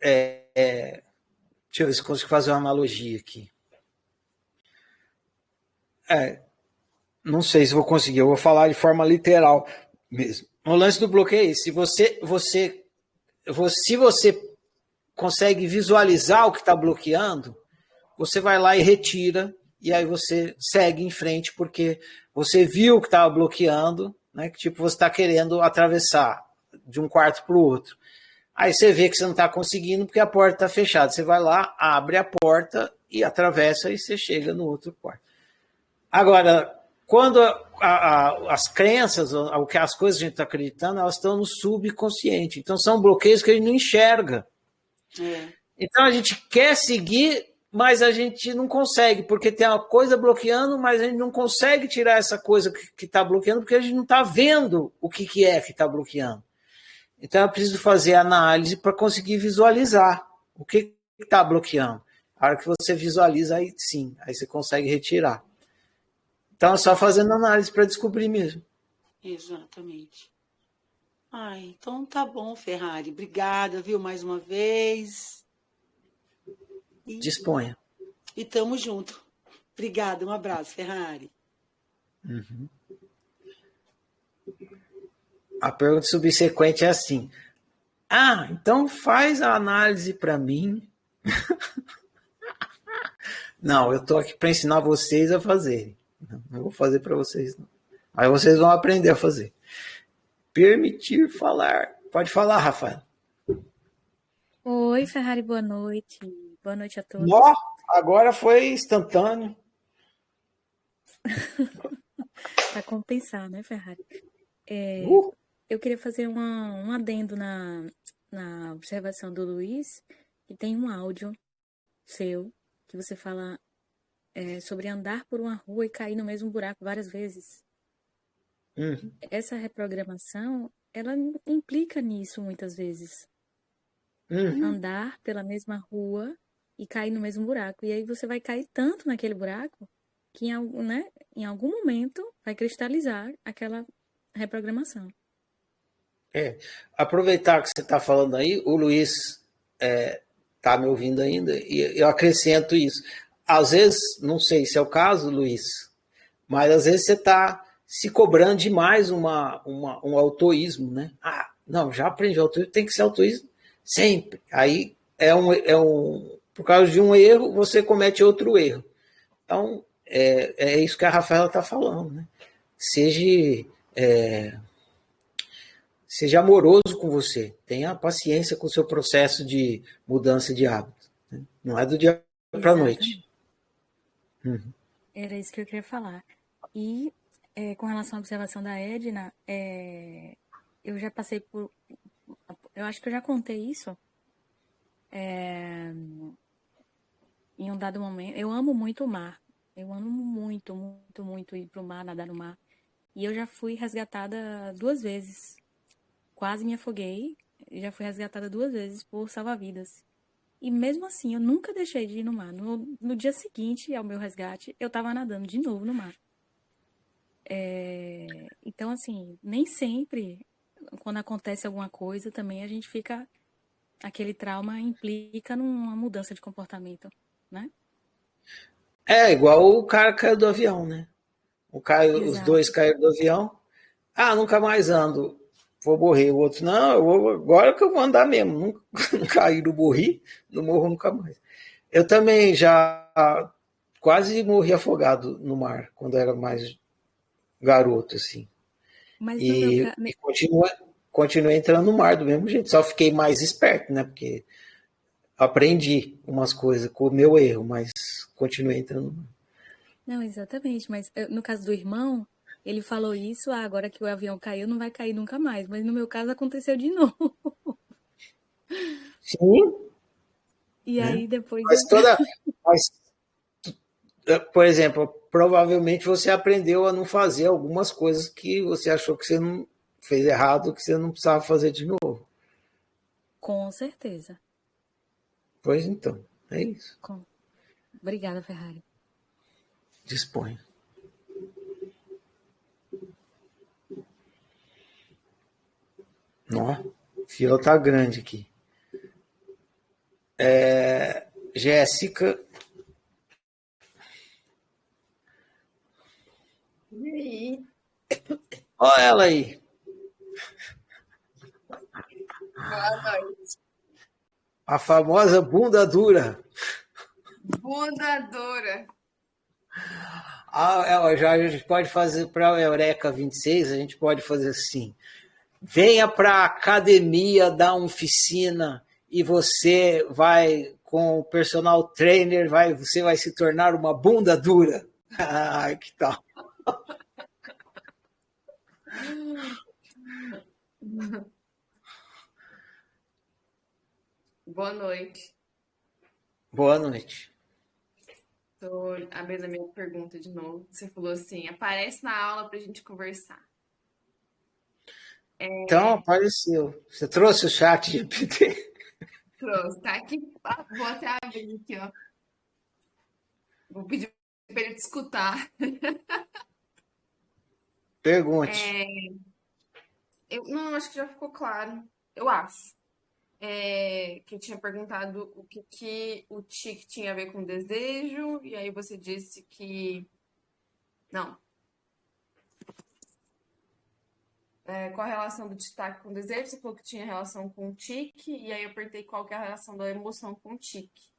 Deixa eu ver se eu consigo fazer uma analogia aqui. Não sei se vou conseguir, eu vou falar de forma literal mesmo. O lance do bloqueio é esse. Se você consegue visualizar o que está bloqueando, você vai lá e retira, e aí você segue em frente, porque você viu que estava bloqueando, né? Que tipo, você está querendo atravessar de um quarto para o outro. Aí você vê que você não está conseguindo porque a porta está fechada. Você vai lá, abre a porta e atravessa e você chega no outro quarto. Agora, quando as crenças, as coisas que a gente está acreditando, elas estão no subconsciente. Então, são bloqueios que a gente não enxerga. Então, a gente quer seguir, mas a gente não consegue, porque tem uma coisa bloqueando, mas a gente não consegue tirar essa coisa que está bloqueando, porque a gente não está vendo o que é que está bloqueando. Então, é preciso fazer análise para conseguir visualizar o que está bloqueando. A hora que você visualiza, aí sim, aí você consegue retirar. Então, é só fazendo análise para descobrir mesmo. Exatamente. Ai, então tá bom, Ferrari. Obrigada, viu, mais uma vez. Disponha. E tamo junto. Obrigada, um abraço, Ferrari. Uhum. A pergunta subsequente é assim: então faz a análise para mim. Não, eu estou aqui para ensinar vocês a fazerem. Não vou fazer para vocês, não. Aí vocês vão aprender a fazer. Permitir falar. Pode falar, Rafael. Oi, Ferrari, boa noite. Boa noite a todos. Nó, agora foi instantâneo. Para compensar, né, Ferrari? Eu queria fazer um adendo na observação do Luiz, que tem um áudio seu, que você fala sobre andar por uma rua e cair no mesmo buraco várias vezes. Essa reprogramação, ela implica nisso muitas vezes. Andar pela mesma rua e cair no mesmo buraco. E aí você vai cair tanto naquele buraco que em algum momento vai cristalizar aquela reprogramação. Aproveitar que você está falando aí, o Luiz está me ouvindo ainda, e eu acrescento isso. Às vezes, não sei se é o caso, Luiz, mas às vezes você está se cobrando demais um autoísmo, né? Não, já aprendi autoísmo, tem que ser autoísmo sempre. Aí por causa de um erro, você comete outro erro. Então, é isso que a Rafaela está falando, né? Seja amoroso com você, tenha paciência com o seu processo de mudança de hábito, né? Não é do dia para a noite. Era isso que eu queria falar. E com relação à observação da Edna, eu já passei por... Eu acho que eu já contei isso. Em um dado momento... Eu amo muito o mar. Eu amo muito, muito, muito ir para o mar, nadar no mar. E eu já fui resgatada 2 vezes. Quase me afoguei. Já fui resgatada 2 vezes por salva-vidas. E mesmo assim, eu nunca deixei de ir no mar. No dia seguinte ao meu resgate, eu estava nadando de novo no mar. Então, assim, nem sempre, quando acontece alguma coisa, também a gente fica... Aquele trauma implica numa mudança de comportamento, né? É igual o cara caiu do avião, né? Os dois caíram do avião. Nunca mais ando. Vou morrer. O outro, não, agora que eu vou andar mesmo. Não caí, não morri, não morro nunca mais. Eu também já quase morri afogado no mar, quando era mais garoto, assim. Mas e continuei entrando no mar do mesmo jeito. Só fiquei mais esperto, né? Porque aprendi umas coisas com o meu erro, mas continuei entrando no mar. Não, exatamente. Mas no caso do irmão, ele falou isso, agora que o avião caiu, não vai cair nunca mais. Mas no meu caso aconteceu de novo. Sim. E aí depois... Por exemplo, provavelmente você aprendeu a não fazer algumas coisas que você achou que você não fez errado, que você não precisava fazer de novo. Com certeza. Pois então, é isso. Obrigada, Ferrari. Disponha. Ó, a fila tá grande aqui. Jéssica. E aí? Olha ela aí. Boa noite. A famosa bunda dura. Bunda dura. Já a gente pode fazer para a Eureka 26, a gente pode fazer assim. Venha para a academia dar uma oficina e você vai com o personal trainer, você vai se tornar uma bunda dura. Que tal? Boa noite. Boa noite. Estou abrindo a minha pergunta de novo. Você falou assim, aparece na aula para a gente conversar. Então, apareceu. Você trouxe o chat de GPT? Trouxe, tá aqui. Vou até abrir aqui, ó. Vou pedir para ele te escutar. Pergunte. Não, acho que já ficou claro. Eu acho. Que eu tinha perguntado o que o tique tinha a ver com desejo, e aí você disse que... Não. Qual a relação do tic-tac com o desejo? Você falou que tinha relação com o tique, e aí eu perguntei qual que é a relação da emoção com o tique.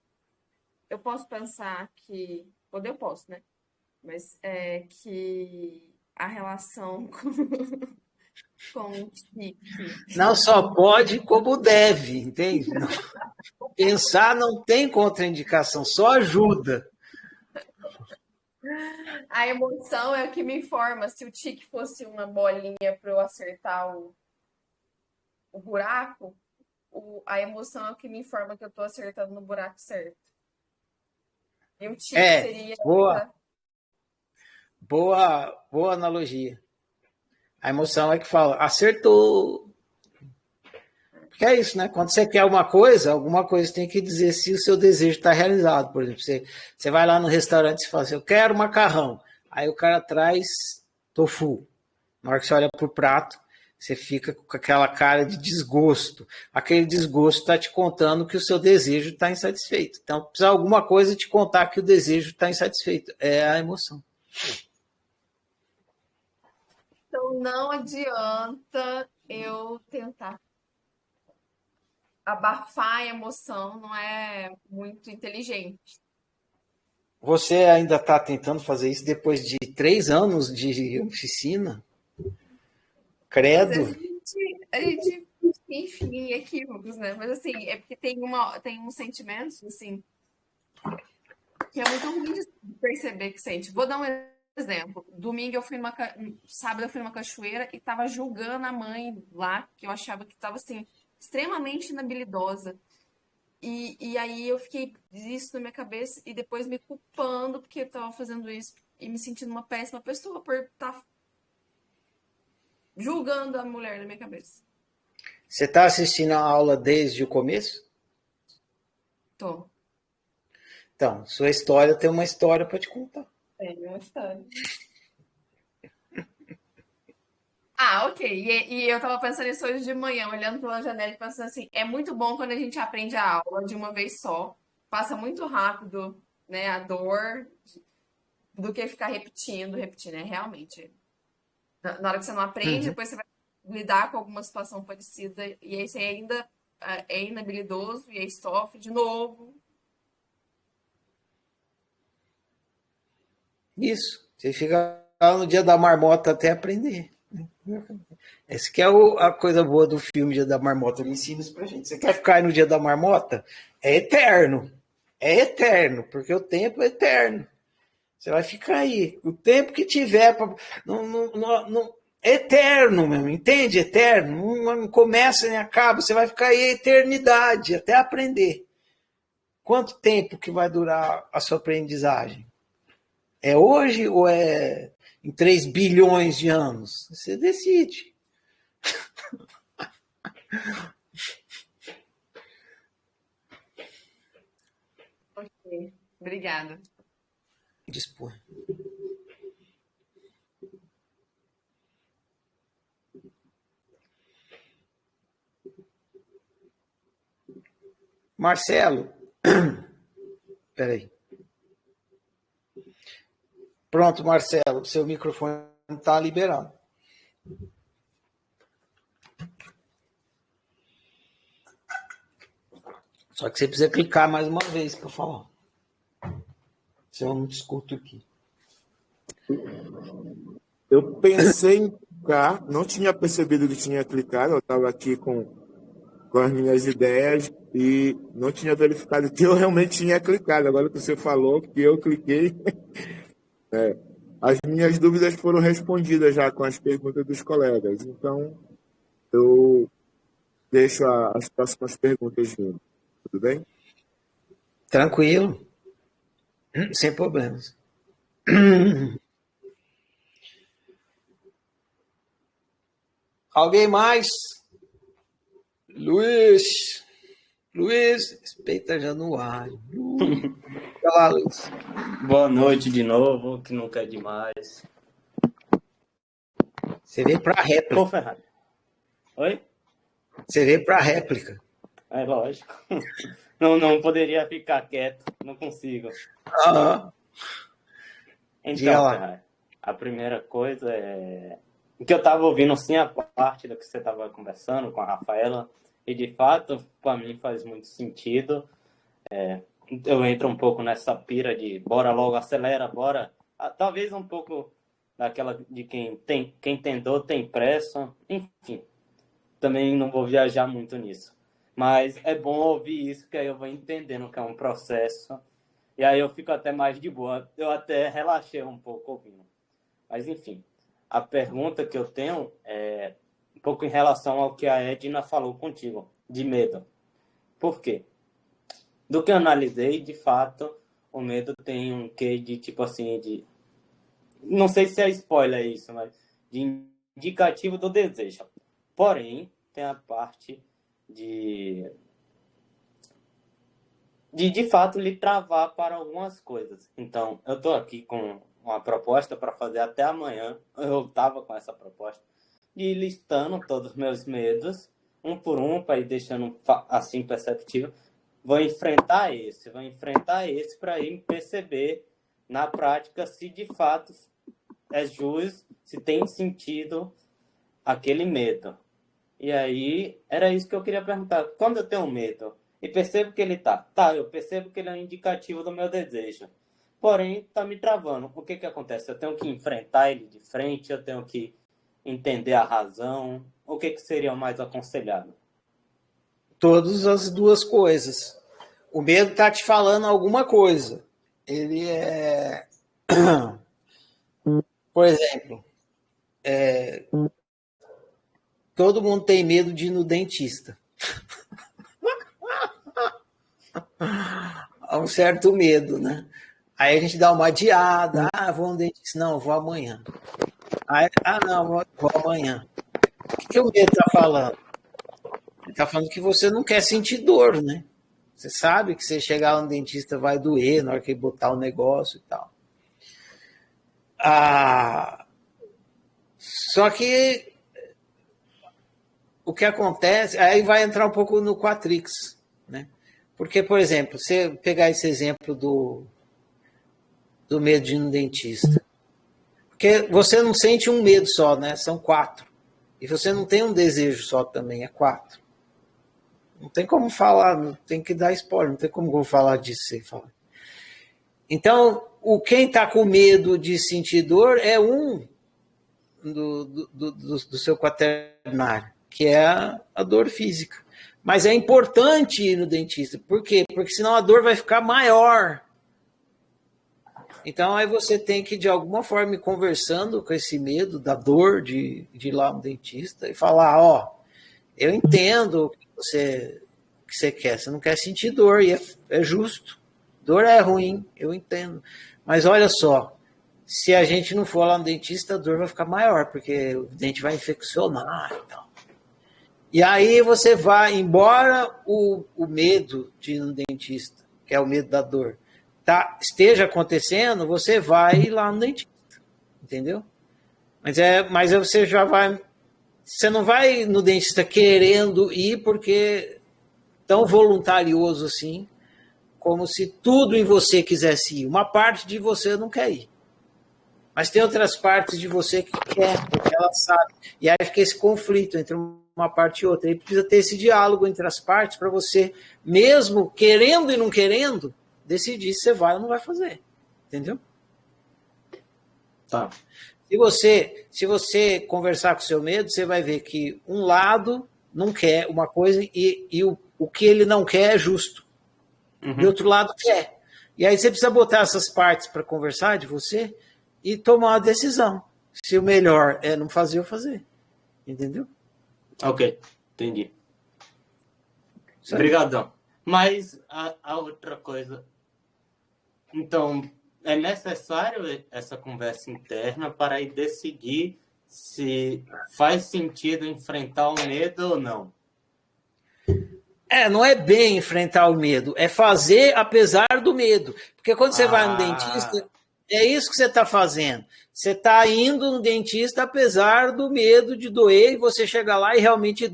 eu posso pensar que, quando eu posso, né? Mas que a relação com o tique. Não só pode, como deve, entende? Não. Pensar não tem contraindicação, só ajuda. A emoção é o que me informa. Se o tique fosse uma bolinha para eu acertar o buraco, a emoção é o que me informa que eu estou acertando no buraco certo. E o tique seria. Boa analogia. A emoção é que fala, acertou. Porque é isso, né? Quando você quer alguma coisa tem que dizer se o seu desejo está realizado. Por exemplo, você vai lá no restaurante e fala assim, eu quero macarrão. Aí o cara traz tofu. Na hora que você olha para o prato, você fica com aquela cara de desgosto. Aquele desgosto está te contando que o seu desejo está insatisfeito. Então, precisa alguma coisa te contar que o desejo está insatisfeito. É a emoção. Então, não adianta eu tentar abafar a emoção, não é muito inteligente. Você ainda está tentando fazer isso depois de 3 anos de oficina? Credo. A gente, enfim, equívocos, né? Mas assim, é porque tem uns sentimentos, assim, que é muito ruim de perceber que sente. Vou dar um exemplo. Sábado eu fui numa cachoeira e tava julgando a mãe lá, que eu achava que tava, assim, extremamente inabilidosa. E aí eu fiquei isso na minha cabeça e depois me culpando porque eu tava fazendo isso e me sentindo uma péssima pessoa por estar julgando a mulher na minha cabeça. Você está assistindo a aula desde o começo? Tô. Então, sua história tem uma história para te contar. Tem uma história. Ah, ok. E eu tava pensando nisso hoje de manhã, olhando pela janela e pensando assim, é muito bom quando a gente aprende a aula de uma vez só. Passa muito rápido, né, a dor, do que ficar repetindo, né? Realmente. Na hora que você não aprende, depois você vai lidar com alguma situação parecida, e aí você ainda é inabilidoso, e aí sofre de novo. Isso. Você fica lá no dia da marmota até aprender. Essa que é a coisa boa do filme Dia da Marmota. Ele ensina isso pra gente. Você quer ficar aí no Dia da Marmota? É eterno. É eterno, porque o tempo é eterno. Você vai ficar aí. O tempo que tiver. Eterno mesmo, entende? Eterno. Não começa nem acaba. Você vai ficar aí a eternidade, até aprender. Quanto tempo que vai durar a sua aprendizagem? É hoje ou é em 3 bilhões de anos? Você decide. Ok, obrigada. Dispor. Marcelo, peraí. Pronto, Marcelo, seu microfone está liberado. Só que você precisa clicar mais uma vez para falar. Se eu não te escuto aqui. Eu pensei em clicar, não tinha percebido que tinha clicado, eu estava aqui com as minhas ideias e não tinha verificado que eu realmente tinha clicado. Agora que você falou que eu cliquei, as minhas dúvidas foram respondidas já com as perguntas dos colegas. Então, eu deixo as próximas perguntas vindo. Tudo bem? Tranquilo. Sem problemas. Alguém mais? Luiz, respeita Januário. Olha lá, Luiz. Boa noite de novo, que nunca é demais. Você veio para a réplica. Ô, Ferrari. Oi? Você veio para a réplica. É lógico. Não poderia ficar quieto, não consigo. Então, Ferrari, a primeira coisa é que eu estava ouvindo sim a parte do que você estava conversando com a Rafaela, e de fato, para mim faz muito sentido. eu entro um pouco nessa pira de bora logo, acelera, bora. Talvez um pouco daquela de quem tem dor tem pressa. Enfim, também não vou viajar muito nisso. Mas é bom ouvir isso, que aí eu vou entendendo que é um processo. E aí eu fico até mais de boa. Eu até relaxei um pouco ouvindo. Mas, enfim, a pergunta que eu tenho é um pouco em relação ao que a Edna falou contigo, de medo. Por quê? Do que eu analisei, de fato, o medo tem um quê de, tipo assim, de... Não sei se é spoiler isso, mas de indicativo do desejo. Porém, tem a parte de fato, lhe travar para algumas coisas. Então, eu estou aqui com uma proposta para fazer até amanhã. Eu estava com essa proposta de ir listando todos os meus medos, um por um, para ir deixando assim perceptível. Vou enfrentar esse para ir perceber na prática se de fato é justo, se tem sentido aquele medo. E aí, era isso que eu queria perguntar. Quando eu tenho medo e percebo que ele eu percebo que ele é um indicativo do meu desejo. Porém, está me travando. O que acontece? Eu tenho que enfrentar ele de frente, eu tenho que entender a razão. O que seria o mais aconselhado? Todas as duas coisas. O medo está te falando alguma coisa. Ele é... Por exemplo, todo mundo tem medo de ir no dentista. Há um certo medo, né? Aí a gente dá uma adiada. Vou no dentista. Não, vou amanhã. Aí, não, vou amanhã. O que o medo está falando? Ele está falando que você não quer sentir dor, né? Você sabe que você chegar no dentista vai doer na hora que botar o negócio e tal. Só que o que acontece... Aí vai entrar um pouco no Quatrix, né? Porque, por exemplo, você pegar esse exemplo do medo de ir no dentista. Porque você não sente um medo só, né? São 4. E você não tem um desejo só também, é 4. Não tem como falar, não tem que dar spoiler, não tem como eu falar disso sem falar. Então, quem está com medo de sentir dor é um do seu quaternário, que é a dor física. Mas é importante ir no dentista. Por quê? Porque senão a dor vai ficar maior. Então, aí você tem que, de alguma forma, ir conversando com esse medo da dor de ir lá no dentista e falar, eu entendo o que você quer. Você não quer sentir dor, e é justo. Dor é ruim, eu entendo. Mas olha só, se a gente não for lá no dentista, a dor vai ficar maior, porque o dente vai infeccionar e tal. E aí você vai, embora o medo de ir no dentista, que é o medo da dor, esteja acontecendo, você vai lá no dentista, entendeu? Mas você já vai... Você não vai no dentista querendo ir porque tão voluntarioso assim, como se tudo em você quisesse ir. Uma parte de você não quer ir. Mas tem outras partes de você que quer, porque ela sabe. E aí fica esse conflito entre uma parte e outra. Aí precisa ter esse diálogo entre as partes para você, mesmo querendo e não querendo, decidir se você vai ou não vai fazer. Entendeu? Tá. Se você conversar com o seu medo, você vai ver que um lado não quer uma coisa e o que ele não quer é justo. Uhum. E o outro lado quer. E aí você precisa botar essas partes para conversar de você e tomar uma decisão. Se o melhor é não fazer ou fazer. Entendeu? Ok, entendi. Obrigadão. Mas a outra coisa... Então, é necessário essa conversa interna para ir decidir se faz sentido enfrentar o medo ou não. Não é bem enfrentar o medo, é fazer apesar do medo. Porque quando você vai no dentista, é isso que você está fazendo. Você está indo no dentista apesar do medo de doer, e você chega lá e realmente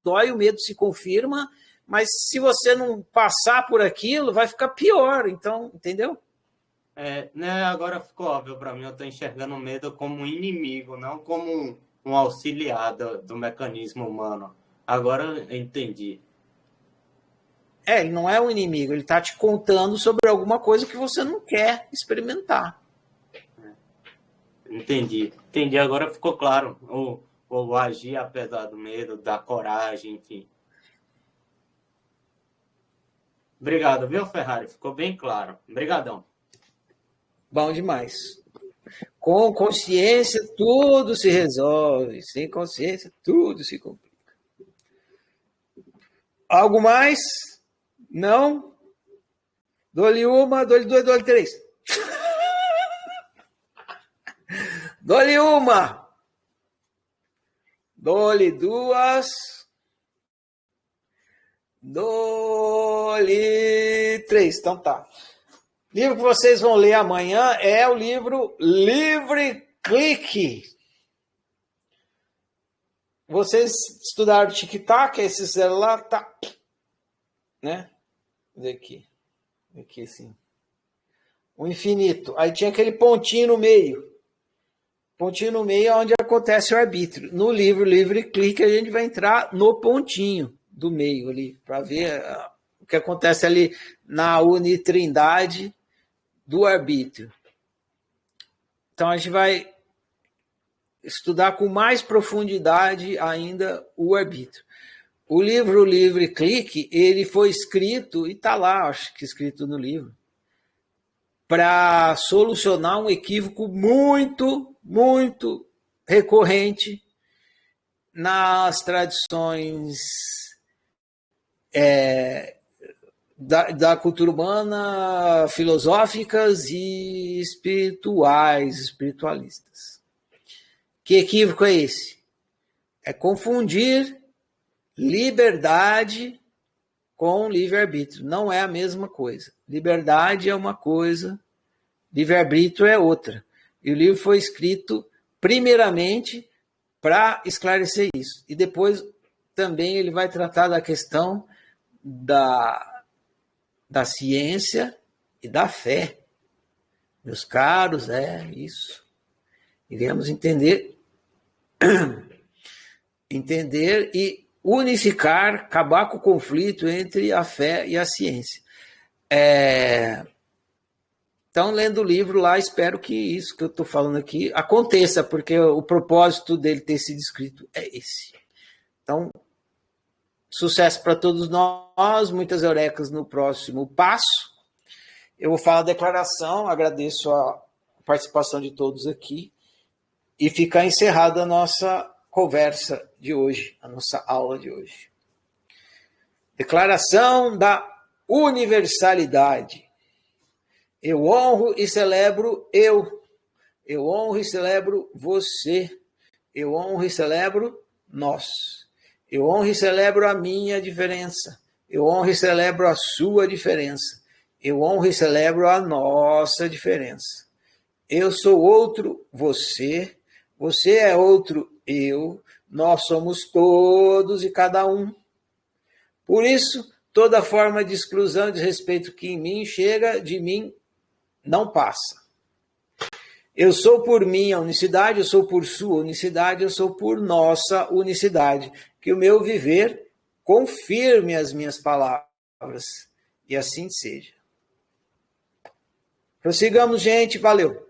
dói, o medo se confirma, mas se você não passar por aquilo, vai ficar pior. Então, entendeu? Né, agora ficou óbvio para mim, eu estou enxergando o medo como um inimigo, não como um auxiliar do mecanismo humano. Agora eu entendi. Ele não é um inimigo, ele está te contando sobre alguma coisa que você não quer experimentar. Entendi. Entendi, agora ficou claro. O agir apesar do medo, da coragem, enfim. Obrigado, viu, Ferrari? Ficou bem claro. Obrigadão. Bom demais. Com consciência, tudo se resolve. Sem consciência, tudo se complica. Algo mais? Não? Dou-lhe uma, dou-lhe duas, dou-lhe três. Dou-lhe uma. Dou-lhe duas. Dou-lhe três. Então tá. O livro que vocês vão ler amanhã é o livro Livre Clique. Vocês estudaram tic-tac, esse celular tá, né? Aqui assim. O infinito. Aí tinha aquele pontinho no meio. Pontinho no meio é onde acontece o arbítrio. No livro Livre Clique a gente vai entrar no pontinho do meio ali, para ver o que acontece ali na unitrindade do arbítrio. Então a gente vai estudar com mais profundidade ainda o arbítrio. O livro Livre Clique, ele foi escrito, e está lá, acho que escrito no livro, para solucionar um equívoco muito, muito recorrente nas tradições da cultura humana, filosóficas e espirituais, espiritualistas. Que equívoco é esse? É confundir liberdade com livre-arbítrio. Não é a mesma coisa. Liberdade é uma coisa, livre-arbítrio é outra. E o livro foi escrito primeiramente para esclarecer isso. E depois também ele vai tratar da questão da ciência e da fé. Meus caros, é isso. Iremos entender e unificar, acabar com o conflito entre a fé e a ciência. Então, lendo o livro lá, espero que isso que eu estou falando aqui aconteça, porque o propósito dele ter sido escrito é esse. Então, sucesso para todos nós, muitas eurecas no próximo passo. Eu vou falar a declaração, agradeço a participação de todos aqui, e fica encerrada a nossa conversa de hoje, a nossa aula de hoje. Declaração da universalidade. Eu honro e celebro eu. Eu honro e celebro você. Eu honro e celebro nós. Eu honro e celebro a minha diferença. Eu honro e celebro a sua diferença. Eu honro e celebro a nossa diferença. Eu sou outro você. Você é outro eu. Nós somos todos e cada um. Por isso, toda forma de exclusão e desrespeito que em mim chega, de mim não passa. Eu sou por minha unicidade, eu sou por sua unicidade, eu sou por nossa unicidade. Que o meu viver confirme as minhas palavras. E assim seja. Prossigamos, gente. Valeu.